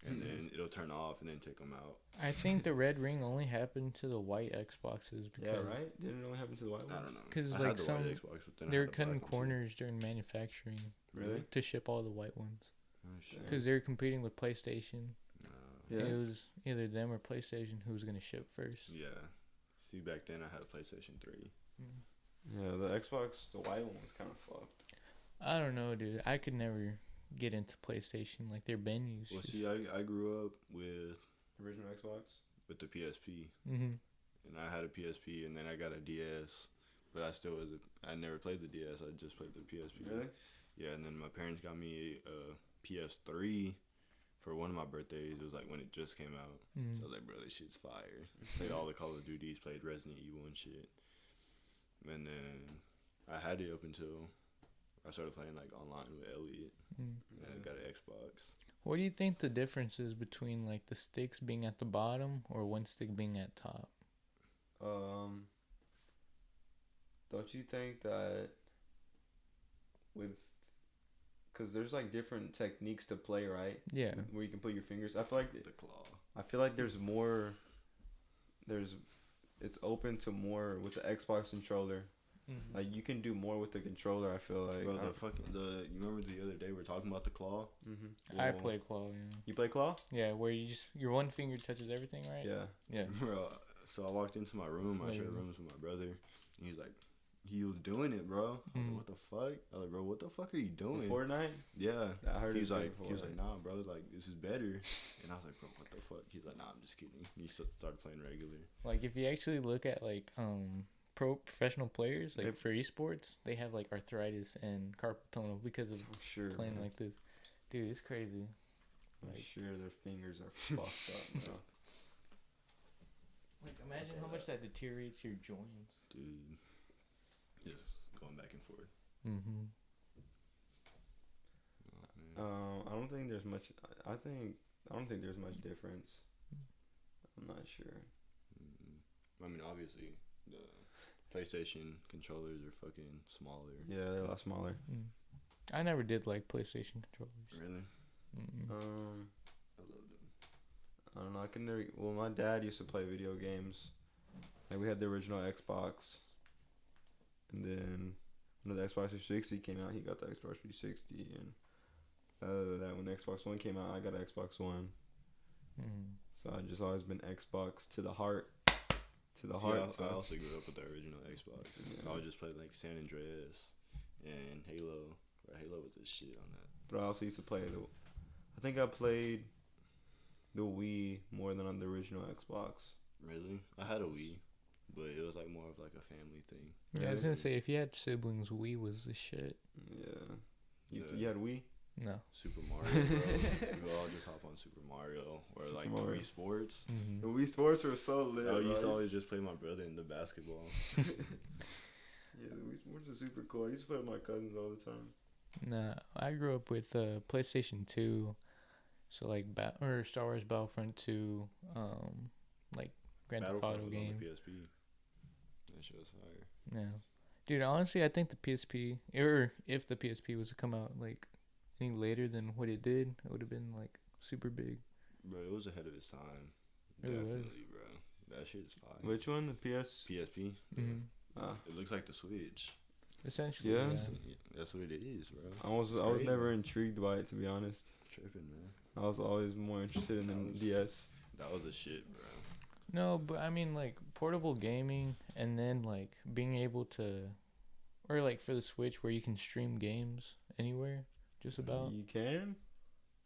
and then it'll turn off and then take them out. I think the red ring only happened to the white Xboxes because Yeah, right. Didn't it only happen to the white ones? I don't know. Because I like had the some white Xbox, but then I they were had the cutting black one, too. corners during manufacturing Really? to ship all the white ones Oh, shit. because they were competing with PlayStation. Yeah. It was either them or PlayStation who was gonna ship first. Yeah. See, back then I had a PlayStation 3. Yeah, the Xbox, the white one was kind of fucked. I don't know, dude. I could never get into PlayStation. Like their menus. Well, see, I grew up with Original Xbox. the PSP, Mm-hmm. and I had a PSP, and then I got a DS, but I never played the DS. I just played the PSP. Really? Yeah, and then my parents got me a PS3 for one of my birthdays. It was like when it just came out. Mm-hmm. So I was like, bro, this shit's fire. Played all the Call of Duties, played Resident Evil and shit. And then I had it up until I started playing like online with Elliott. Mm-hmm. And I got an Xbox. What do you think the difference is between like the sticks being at the bottom or one stick being at top? Don't you think that because there's like different techniques to play, right? Yeah. Where you can put your fingers. I feel like The claw. there's more. It's open to more with the Xbox controller. Mm-hmm. Like you can do more with the controller. I feel like. Bro, you remember the other day we were talking about the claw? Mm-hmm. I Well, play claw. Yeah. You play claw? Yeah, where you just your one finger touches everything, right? Yeah. Yeah. Bro, so I walked into my room. I shared rooms with my brother. And he's like, he was doing it, bro. I was like, what the fuck? I was like, bro, what the fuck are you doing? Fortnite? Yeah. I heard He's like, before, nah, bro. Like, this is better. And I was like, bro, what the fuck? He's like, nah, I'm just kidding. He started playing regular. Like if you actually look at like professional players like for esports, they have like arthritis and carpal tunnel because of playing man. like this. Dude, it's crazy. I'm Like, sure their fingers are fucked up, bro. Like imagine how much that deteriorates your joints. Dude. Just going back and forth. Mm-hmm. Oh, man. I don't think there's much. I don't think there's much difference. I'm not sure. I mean, obviously, the PlayStation controllers are fucking smaller. Yeah, they're a lot smaller. I never did like PlayStation controllers. Really? Mm-mm. I love them. I don't know. I can never. Well, my dad used to play video games. Like we had the original Xbox, and then when the Xbox 360 came out, he got the Xbox 360, and that when the Xbox One came out, I got an Xbox One. So I just always been Xbox to the heart. To the heart. I also grew up with the original Xbox. Yeah. I would just play like San Andreas and Halo. Halo was the shit on that. But I also used to play I think I played the Wii more than on the original Xbox. Really? I had a Wii, but it was like more of like a family thing. Yeah, I was gonna say if you had siblings, Wii was the shit. Yeah. You had Wii? No. Super Mario, bro. We would all just hop on Super Mario or Super like Mario. the Wii Sports. Mm-hmm. The Wii Sports were so lit. I used to always just play my brother in the basketball. Yeah, the Wii Sports are super cool. I used to play with my cousins all the time. Nah, I grew up with PlayStation 2, so like or Star Wars Battlefront 2, like Grand Theft Auto was game. on the PSP. That shit was fire. Yeah, dude. Honestly, I think the PSP, or if the PSP was to come out like any later than what it did, it would have been like super big. Bro, it was ahead of its time. It really Definitely, was. bro. That shit is fire. Which one? The PS? PSP? Mm-hmm. It looks like the Switch. Essentially, Yeah. That's what it is, bro. I was never intrigued by it, to be honest. Tripping, man. I was always more interested in the DS. That was a shit, bro. No, but I mean like portable gaming, and then like being able to, or like for the Switch where you can stream games anywhere, just about. You can?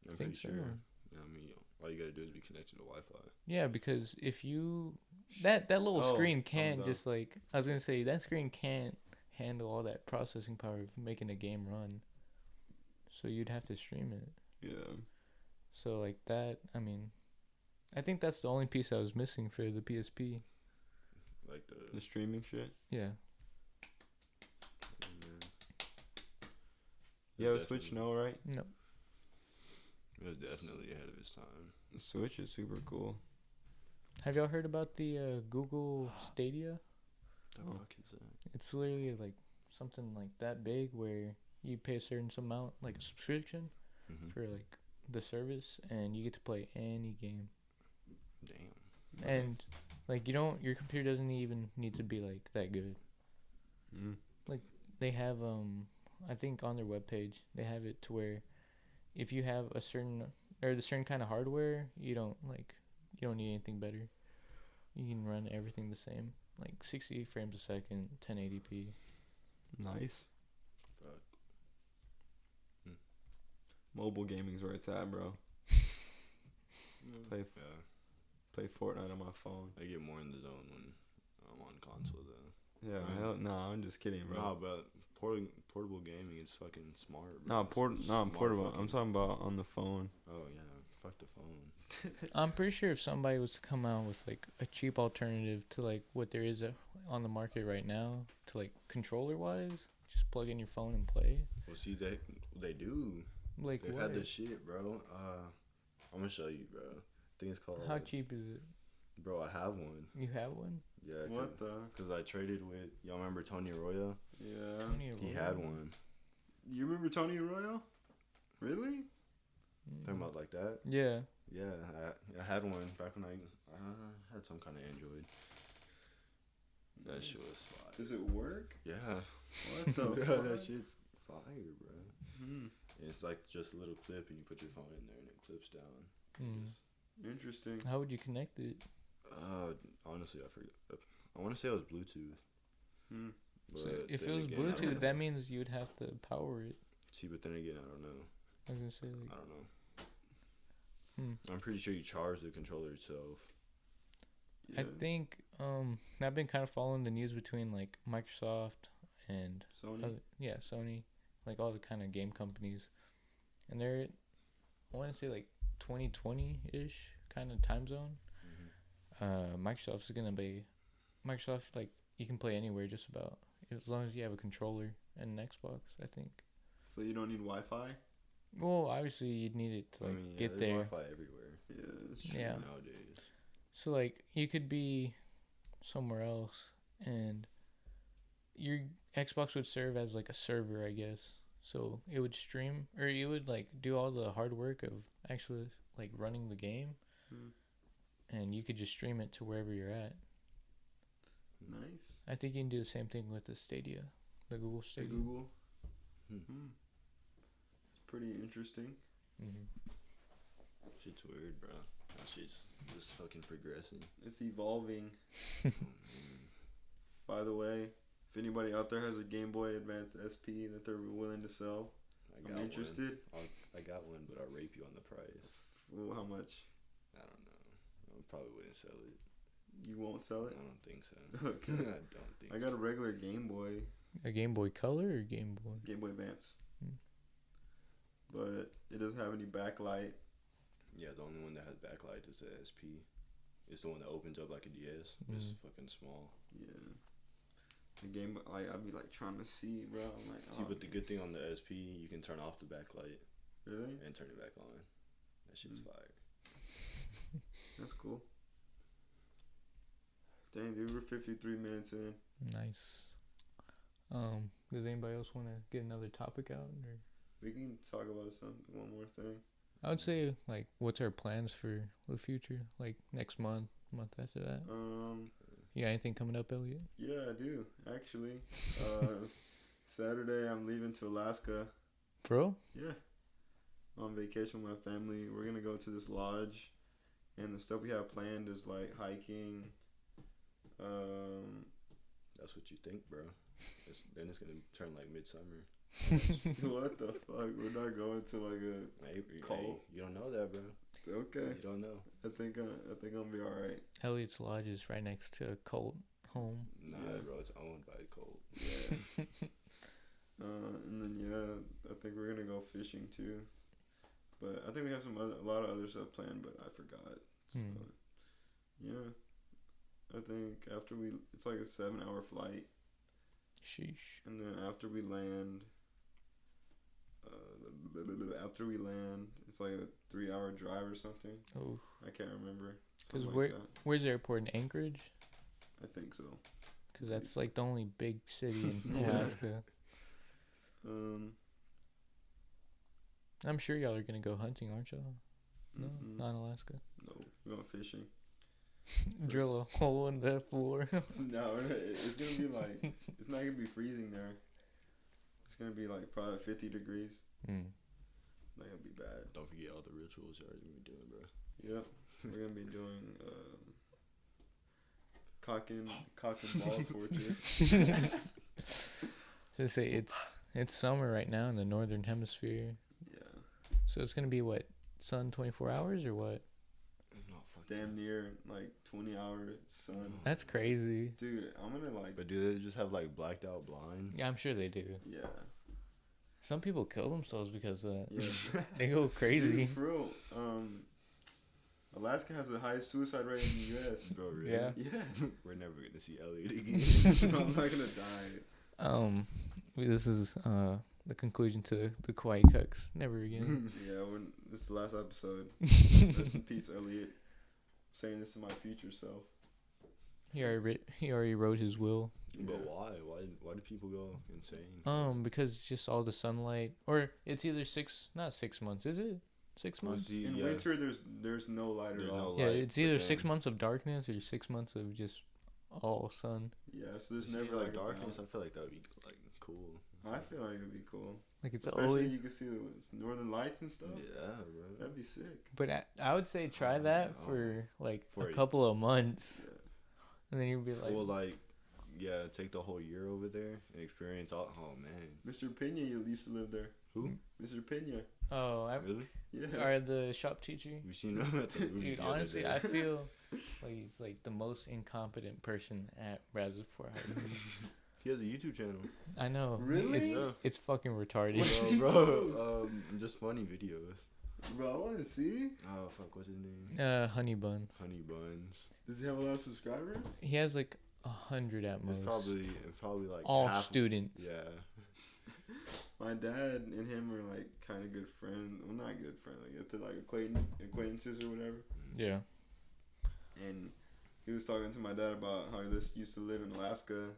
I'm think pretty so. sure. I mean, all you gotta do is be connected to Wi-Fi. Yeah, because if you that little screen can't dumb. just like I was gonna say that screen can't handle all that processing power of making a game run. So you'd have to stream it. Yeah. So like that, I mean, I think that's the only piece I was missing for the PSP. Like The streaming shit? Yeah. You have a Switch? No, right? No. It was definitely ahead of its time. The Switch is super cool. Have y'all heard about the Google Stadia? The Oh. fuck is that? It's literally like something like that big where you pay a certain amount, like a subscription Mm-hmm. for like the service, and you get to play any game. Damn. And like your computer doesn't even need to be like that good. Mm. They have I think on their webpage they have it to where if you have a certain kind of hardware, you don't need anything better. You can run everything the same, like 60 frames a second, 1080p. Nice. Fuck. Mobile gaming's where it's at, bro. Play play Fortnite on my phone. I get more in the zone when I'm on console though. Yeah, Right. hell, nah, I'm just kidding, bro. No, but portable gaming is fucking smart, bro. Nah, It's smart portable. fucking- I'm talking about on the phone. Oh yeah, fuck the phone. I'm pretty sure if somebody was to come out with like a cheap alternative to like what there is on the market right now, to like controller wise, just plug in your phone and play. Well, see, they do. Like They've what? had this shit, bro. I'm gonna show you, bro. I think it's called. How cheap is it? Bro, I have one. You have one? Yeah. What the? Cause I traded with y'all. Remember Tony Arroyo? Yeah. Tony He Arroyo? had one. You remember Tony Arroyo? Really? Talking about like that. Yeah. Yeah, I had one back when I had some kind of Android. That Nice. shit was fire. Does it work? Yeah. What the Bro, fuck? that shit's fire, bro. Hmm. And it's like just a little clip, and you put your phone in there, and it clips down. Mm. Just- Interesting. How would you connect it? honestly, I forgot. I want to say it was Bluetooth. Hmm. So but if it then was again, I don't Bluetooth, know. that means you would have to power it. See, but then again, I don't know. I was gonna say I like, don't know. hmm. I'm pretty sure you charge the controller itself. Yeah. I think I've been kind of following the news between like Microsoft and Sony. Sony, like all the kind of game companies, and they're I want to say like 2020 ish kind of time zone. Microsoft's gonna be Microsoft, like you can play anywhere just about as long as you have a controller and an Xbox, I think. So you don't need Wi-Fi. Well, obviously you'd need it to like get there's there. Wi-Fi everywhere Yeah. That's true. Yeah. nowadays. So like you could be somewhere else and your Xbox would serve as like a server, I guess. So it would stream or it would like do all the hard work of actually like running the game, Hmm. and you could just stream it to wherever you're at. Nice. I think you can do the same thing with the Stadia, the Google Hey, Stadia. Google. Hmm. Hmm. It's pretty interesting. Hmm. Shit's weird, bro. That shit's just fucking progressing. It's evolving. Oh, man. By the way, if anybody out there has a Game Boy Advance SP that they're willing to sell, I I'm interested. I got one, but I'll rape you on the price. Well, how much? I don't know. I probably wouldn't sell it. You won't sell I it? don't think so. Okay. I don't think I got a regular Game Boy, A Game Boy Color or Game Boy? Game Boy Advance. Hmm. But it doesn't have any backlight. Yeah, the only one that has backlight is the SP. It's the one that opens up like a DS. It's fucking small. Yeah. The game, like, I'd be like trying to see, bro. I'm like, See, oh, but the good thing on the SP, you can turn off the backlight really? and turn it back on. That shit's Mm. fire. That's cool. Dang, dude, we're 53 minutes in. Nice. Does anybody else want to get another topic out? Or We can talk about one more thing. I would say like, what's our plans for the future? Like next month after that. You got anything coming up, Elliott? Yeah, I do actually. Saturday, I'm leaving to Alaska. Bro? Yeah, on vacation with my family. We're gonna go to this lodge, and the stuff we have planned is like hiking. That's what you think, bro. Then it's gonna turn like midsummer. What the fuck? We're not going to like a Hey, cold. you don't know that, bro. Okay. You don't know. I think I'll be all right. Elliott's Lodge is right next to a cult home. Nah, Yeah. bro, it's owned by Colt. Yeah. And then I think we're gonna go fishing too. But I think we have a lot of other stuff planned, but I forgot. So yeah, I think it's like a 7-hour flight, Sheesh. and then after we land, After we land, it's like a 3-hour drive or something. Oh, I can't remember. because Something like where's the airport in Anchorage? that. I think so. Because that's like the only big city in Alaska. I'm sure y'all are gonna go hunting, aren't y'all? No, not in Alaska. No, we're going fishing. Drill a hole in the floor. No, it's gonna be like, it's not gonna be freezing there. It's gonna be like probably 50 degrees. Like, it'll be bad. Don't forget all the rituals y'all are gonna be doing, bro. Yep, we're gonna be doing cock and ball torture. To say it's summer right now in the northern hemisphere. Yeah. So it's gonna be what, sun 24 hours or what? Damn near like 20 hours sun. That's crazy. Dude, I'm gonna like. But do they just have like blacked out blind? Yeah, I'm sure they do. Yeah. Some people kill themselves because of that. Yeah. They go crazy. Dude, for real. Alaska has the highest suicide rate in the U.S. Bro, really? Yeah. Yeah. We're never gonna see Elliott again. I'm not gonna die. This is the conclusion to the Kawaii Cucks. Never again. Yeah, this is the last episode. Rest in peace, Elliott. Saying this to my future self. He already wrote his will. But Yeah. why do people go insane? Because just all the sunlight, or it's either not 6 months, is it? 6 months? In winter, there's no light at all. Yeah, it's either 6 months of darkness or 6 months of just all sun. Yeah, so there's See, never like like darkness. I feel like that would be like cool. I feel like it'd be cool. Like it's Especially always. you can see the northern lights and stuff. Yeah, bro. That'd be sick. But I would say try that for like For a couple of months, Yeah. and then you'd be like, Well, like, yeah, take the whole year over there and experience all. Oh man, Mr. Pena used to live there. who? Mr. Pena. oh, Really? Yeah. or the shop teacher. We seen him at the movies. Dude, the other honestly, day. I feel like he's like the most incompetent person at Bradford High School. He has a YouTube channel. I know. Really? It's fucking retarded. Bro, just funny videos. Bro, I want to see. Oh fuck, what's his name? Honey Buns. Honey Buns. Does he have a lot of subscribers? He has like 100 at most. It's probably like all half, students. Yeah. My dad and him are like kind of good friends. Well, not good friends. Like they're like acquaintances or whatever. Yeah. And he was talking to my dad about how he used to live in Alaska.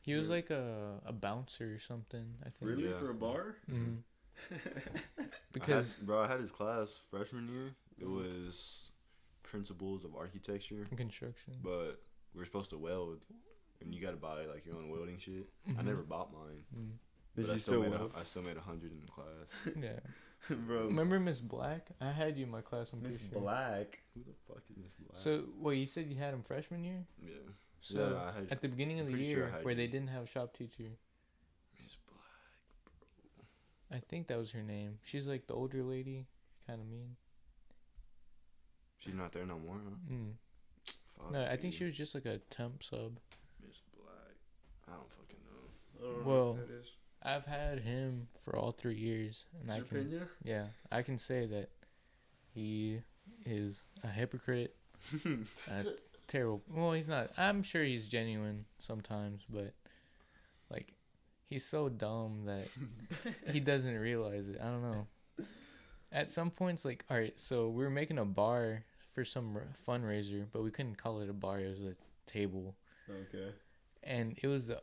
He was like a bouncer or something, I think. Really? Yeah. For a bar? Mm-hmm. Because I had his class freshman year. It was principles of architecture, construction. but we were supposed to weld, and you got to buy like your own welding shit. I never bought mine. Mm. Did But you still weld? I still made 100 in class. Yeah. Bro. Remember Miss Black? I had you in my class. I'm Miss pretty sure. Black? Who the fuck is Miss Black? So, wait, you said you had him freshman year? Yeah. So, Yeah, I had at the beginning of I'm the pretty sure year, I had where you. they didn't have shop teacher, Miss Black. I think that was her name. She's like the older lady, kind of mean. She's not there no more, huh? Mm. Fuck, No, I think dude. she was just like a temp sub. Miss Black. I don't fucking know. I don't know Well, who that is. I've had him for all 3 years, and I Mr. can, Pena? yeah, I can say that he is a hypocrite. Terrible. Well, he's not. I'm sure he's genuine sometimes, but like, he's so dumb that he doesn't realize it. I don't know. At some points, like, all right, so we were making a bar for some fundraiser, but we couldn't call it a bar. It was a table, Okay. and it was the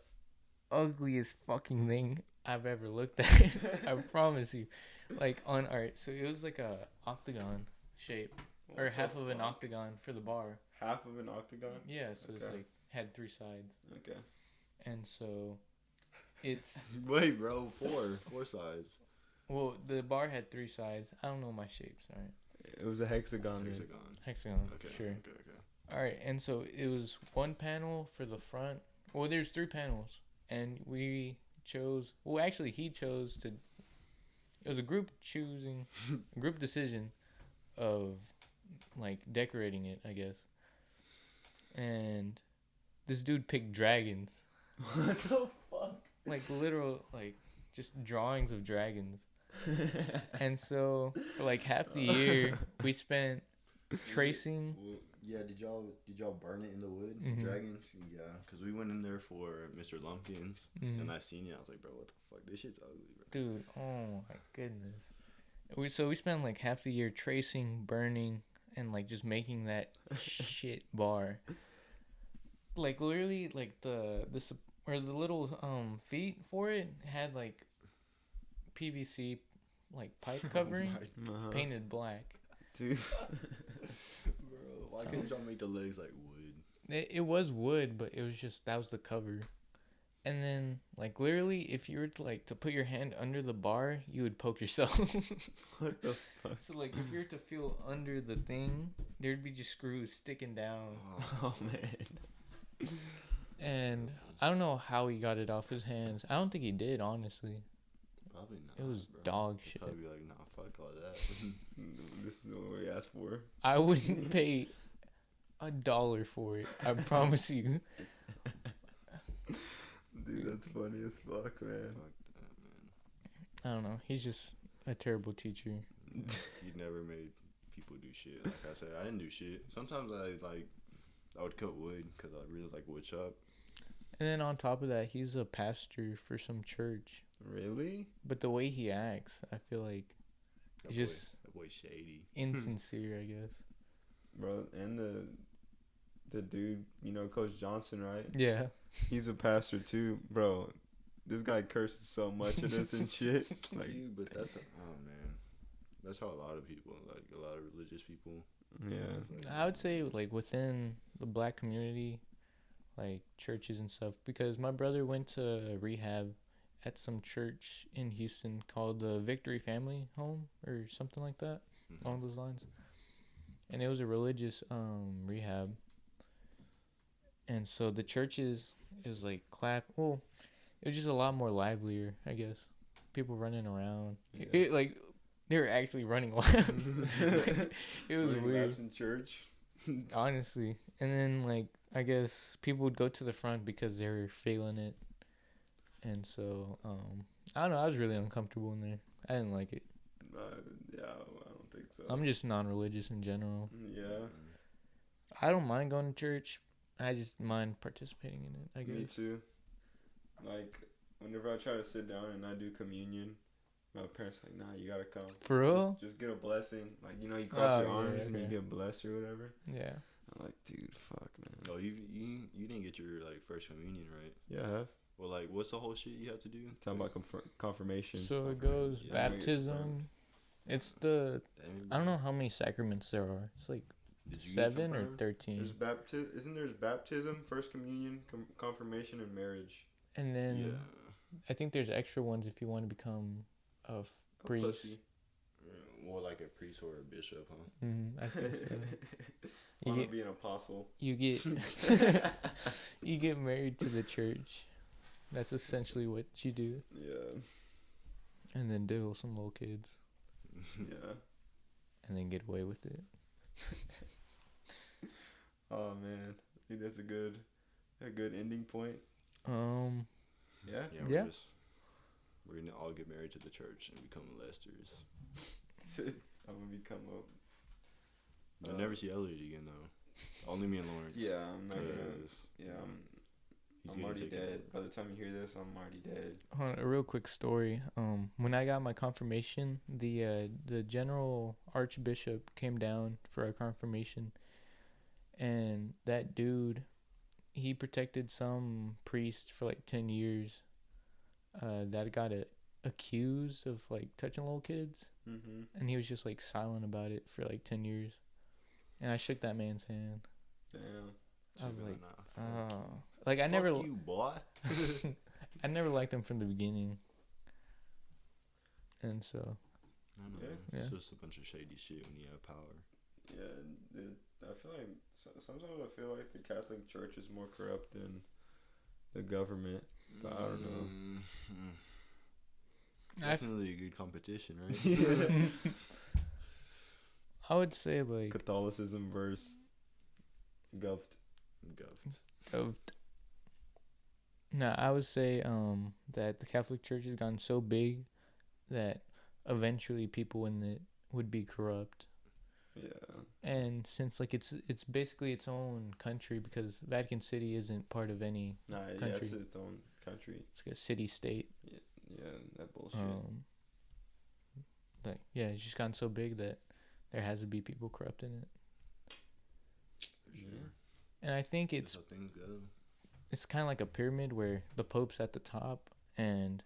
ugliest fucking thing I've ever looked at. I promise you. Like, all right, so it was like a octagon shape, or What half the of an fuck? octagon for the bar. Half of an octagon? Yeah, so it's Okay. like had 3 sides, Okay. and so it's Wait, bro, four sides. well, the bar had 3 sides. I don't know my shapes. All right, It was a hexagon. then. Hexagon. hexagon. Okay. Sure. Okay. All right, and so it was 1 panel for the front. Well, there's 3 panels, and we chose. Well, actually, he chose to. It was a group decision of like decorating it, I guess. And this dude picked dragons, What the fuck? like literal, like just drawings of dragons. And so for like half the year, we spent tracing. Well, Yeah, did y'all burn it in the wood? Mhm. Dragons? Yeah, because we went in there for Mr. Lumpkins, and I seen it. I was like, bro, what the fuck? This shit's ugly, bro. Dude, oh my goodness. We spent like half the year tracing, burning, and like just making that shit bar. Like literally, like the little feet for it had like PVC like pipe covering painted black. Dude. Bro, why couldn't y'all make the legs like wood? It was wood, but it was just that was the cover. And then like literally, if you were to put your hand under the bar, you would poke yourself. What the fuck? So like if you were to feel under the thing, there'd be just screws sticking down. Oh man. And I don't know how he got it off his hands. I don't think he did, honestly. Probably not. It was bro. dog shit. Probably be like, nah, fuck all that. This is what we asked for. I wouldn't pay $1 for it. I promise you. Dude, that's funny as fuck, man. Fuck that, man. I don't know. He's just a terrible teacher. He never made people do shit. Like I said, I didn't do shit. Sometimes I would cut wood because I really like wood shop. And then on top of that, he's a pastor for some church. Really? But the way he acts, I feel like That he's just that boy shady. insincere, I guess. Bro, and the dude, you know, Coach Johnson, right? Yeah. He's a pastor too, bro. This guy curses so much at us and shit. Like, Dude, but oh man, that's how a lot of people, like a lot of religious people. yeah. I would say like within the black community, like churches and stuff, because my brother went to rehab at some church in Houston called the Victory Family Home or something like that, along those lines. And it was a religious rehab. And so the churches is like well, it was just a lot more livelier, I guess. People running around. Yeah. They were actually running laps. It was Running weird. laps in church. Honestly. And then like I guess people would go to the front because they were feeling it. And so I don't know, I was really uncomfortable in there. I didn't like it. Yeah, I don't think so. I'm just non-religious in general. Yeah. I don't mind going to church. I just mind participating in it, I guess. Me too. Like, whenever I try to sit down and I do communion, my parents are like, nah, you gotta come. For real? Just get a blessing. Like, you know, you cross your arms and you okay. get blessed or whatever. Yeah. I'm like, dude, fuck, man. Oh, you didn't get your like first communion, right? Yeah, I have. Well, like, what's the whole shit you have to do? Talking about confirmation. So it goes Yeah. baptism. It's I don't know how many sacraments there are. It's like Did you get 7 or confirmed? 13. There's there's baptism, first communion, confirmation, and marriage. And then Yeah. I think there's extra ones if you want to become a priest. Pussy. Well, like a priest or a bishop, huh? I think so. I You want to get be an apostle. you get you get married to the church. That's essentially what you do. Yeah. And then diddle some little kids. Yeah. And then get away with it. Oh man, I think that's a good ending point. Yeah. Yeah. We're gonna all get married to the church and become Lesters. I'm gonna become a. You'll never see Elliott again though. Only me and Lawrence. Yeah, I'm not gonna. 'Cause, Yeah, he's I'm getting already taken dead. over. By the time you hear this, I'm already dead. Hold on, a real quick story. When I got my confirmation, the general archbishop came down for our confirmation, and that dude, he protected some priest for like 10 years. That got accused of like touching little kids, and he was just like silent about it for like 10 years. And I shook that man's hand. Damn. I was Nah, like, fuck. oh, like I Fuck never, you, boy. I never liked him from the beginning. And so, I don't know. Yeah. It's Yeah. just a bunch of shady shit when you have power. Yeah, I feel like sometimes I feel like the Catholic Church is more corrupt than the government. But I don't know. Mm-hmm. I f- Definitely a good competition, right? I would say like Catholicism versus govt. No, I would say that the Catholic Church has gotten so big that eventually people in it would be corrupt. Yeah. And since like it's basically its own country because Vatican City isn't part of any Nah, yeah, country. it's its own country. It's like a city state. Yeah, that bullshit. Like yeah, it's just gotten so big that there has to be people corrupting it. For sure. And I think That's how things go. it's kind of like a pyramid where the Pope's at the top and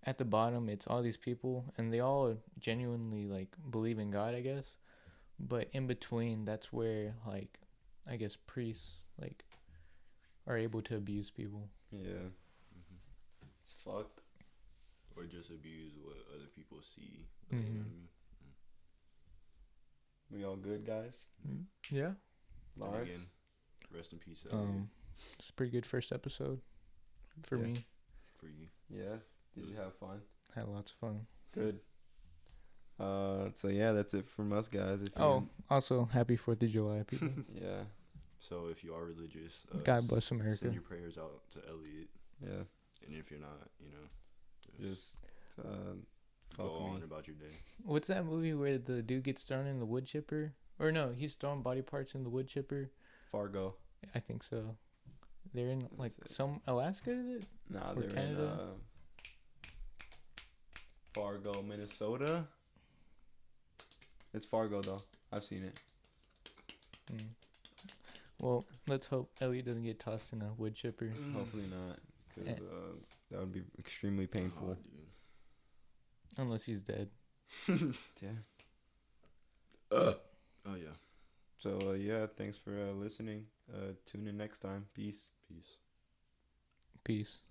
at the bottom it's all these people and they all genuinely like believe in God, I guess. But in between, that's where like I guess priests like are able to abuse people. Yeah. It's fucked. Or just abuse what other people see. Mhm. You know what I mean? We all good, guys? Yeah. And Lawrence? again, rest in peace, Elliott. It's a pretty good first episode for Yeah. me. For you. Yeah. Did you have fun? Had lots of fun. Good. So yeah, that's it from us, guys. If Also happy 4th of July, people. yeah. So if you are religious, God bless America. Send your prayers out to Elliott. Yeah. And if you're not, Just go fuck on me. about your day. What's that movie where the dude gets thrown in the wood chipper? Or no, he's throwing body parts in the wood chipper. Fargo. I think so. They're in like That's it. some Alaska, is it? Nah, Or they're Canada? in Fargo, Minnesota. It's Fargo though. I've seen it. Well, let's hope Elliot doesn't get tossed in a wood chipper. Hopefully not, because that would be extremely painful. Oh, dude. Unless he's dead. Yeah. Oh yeah. So yeah, thanks for listening. Tune in next time. Peace. Peace. Peace.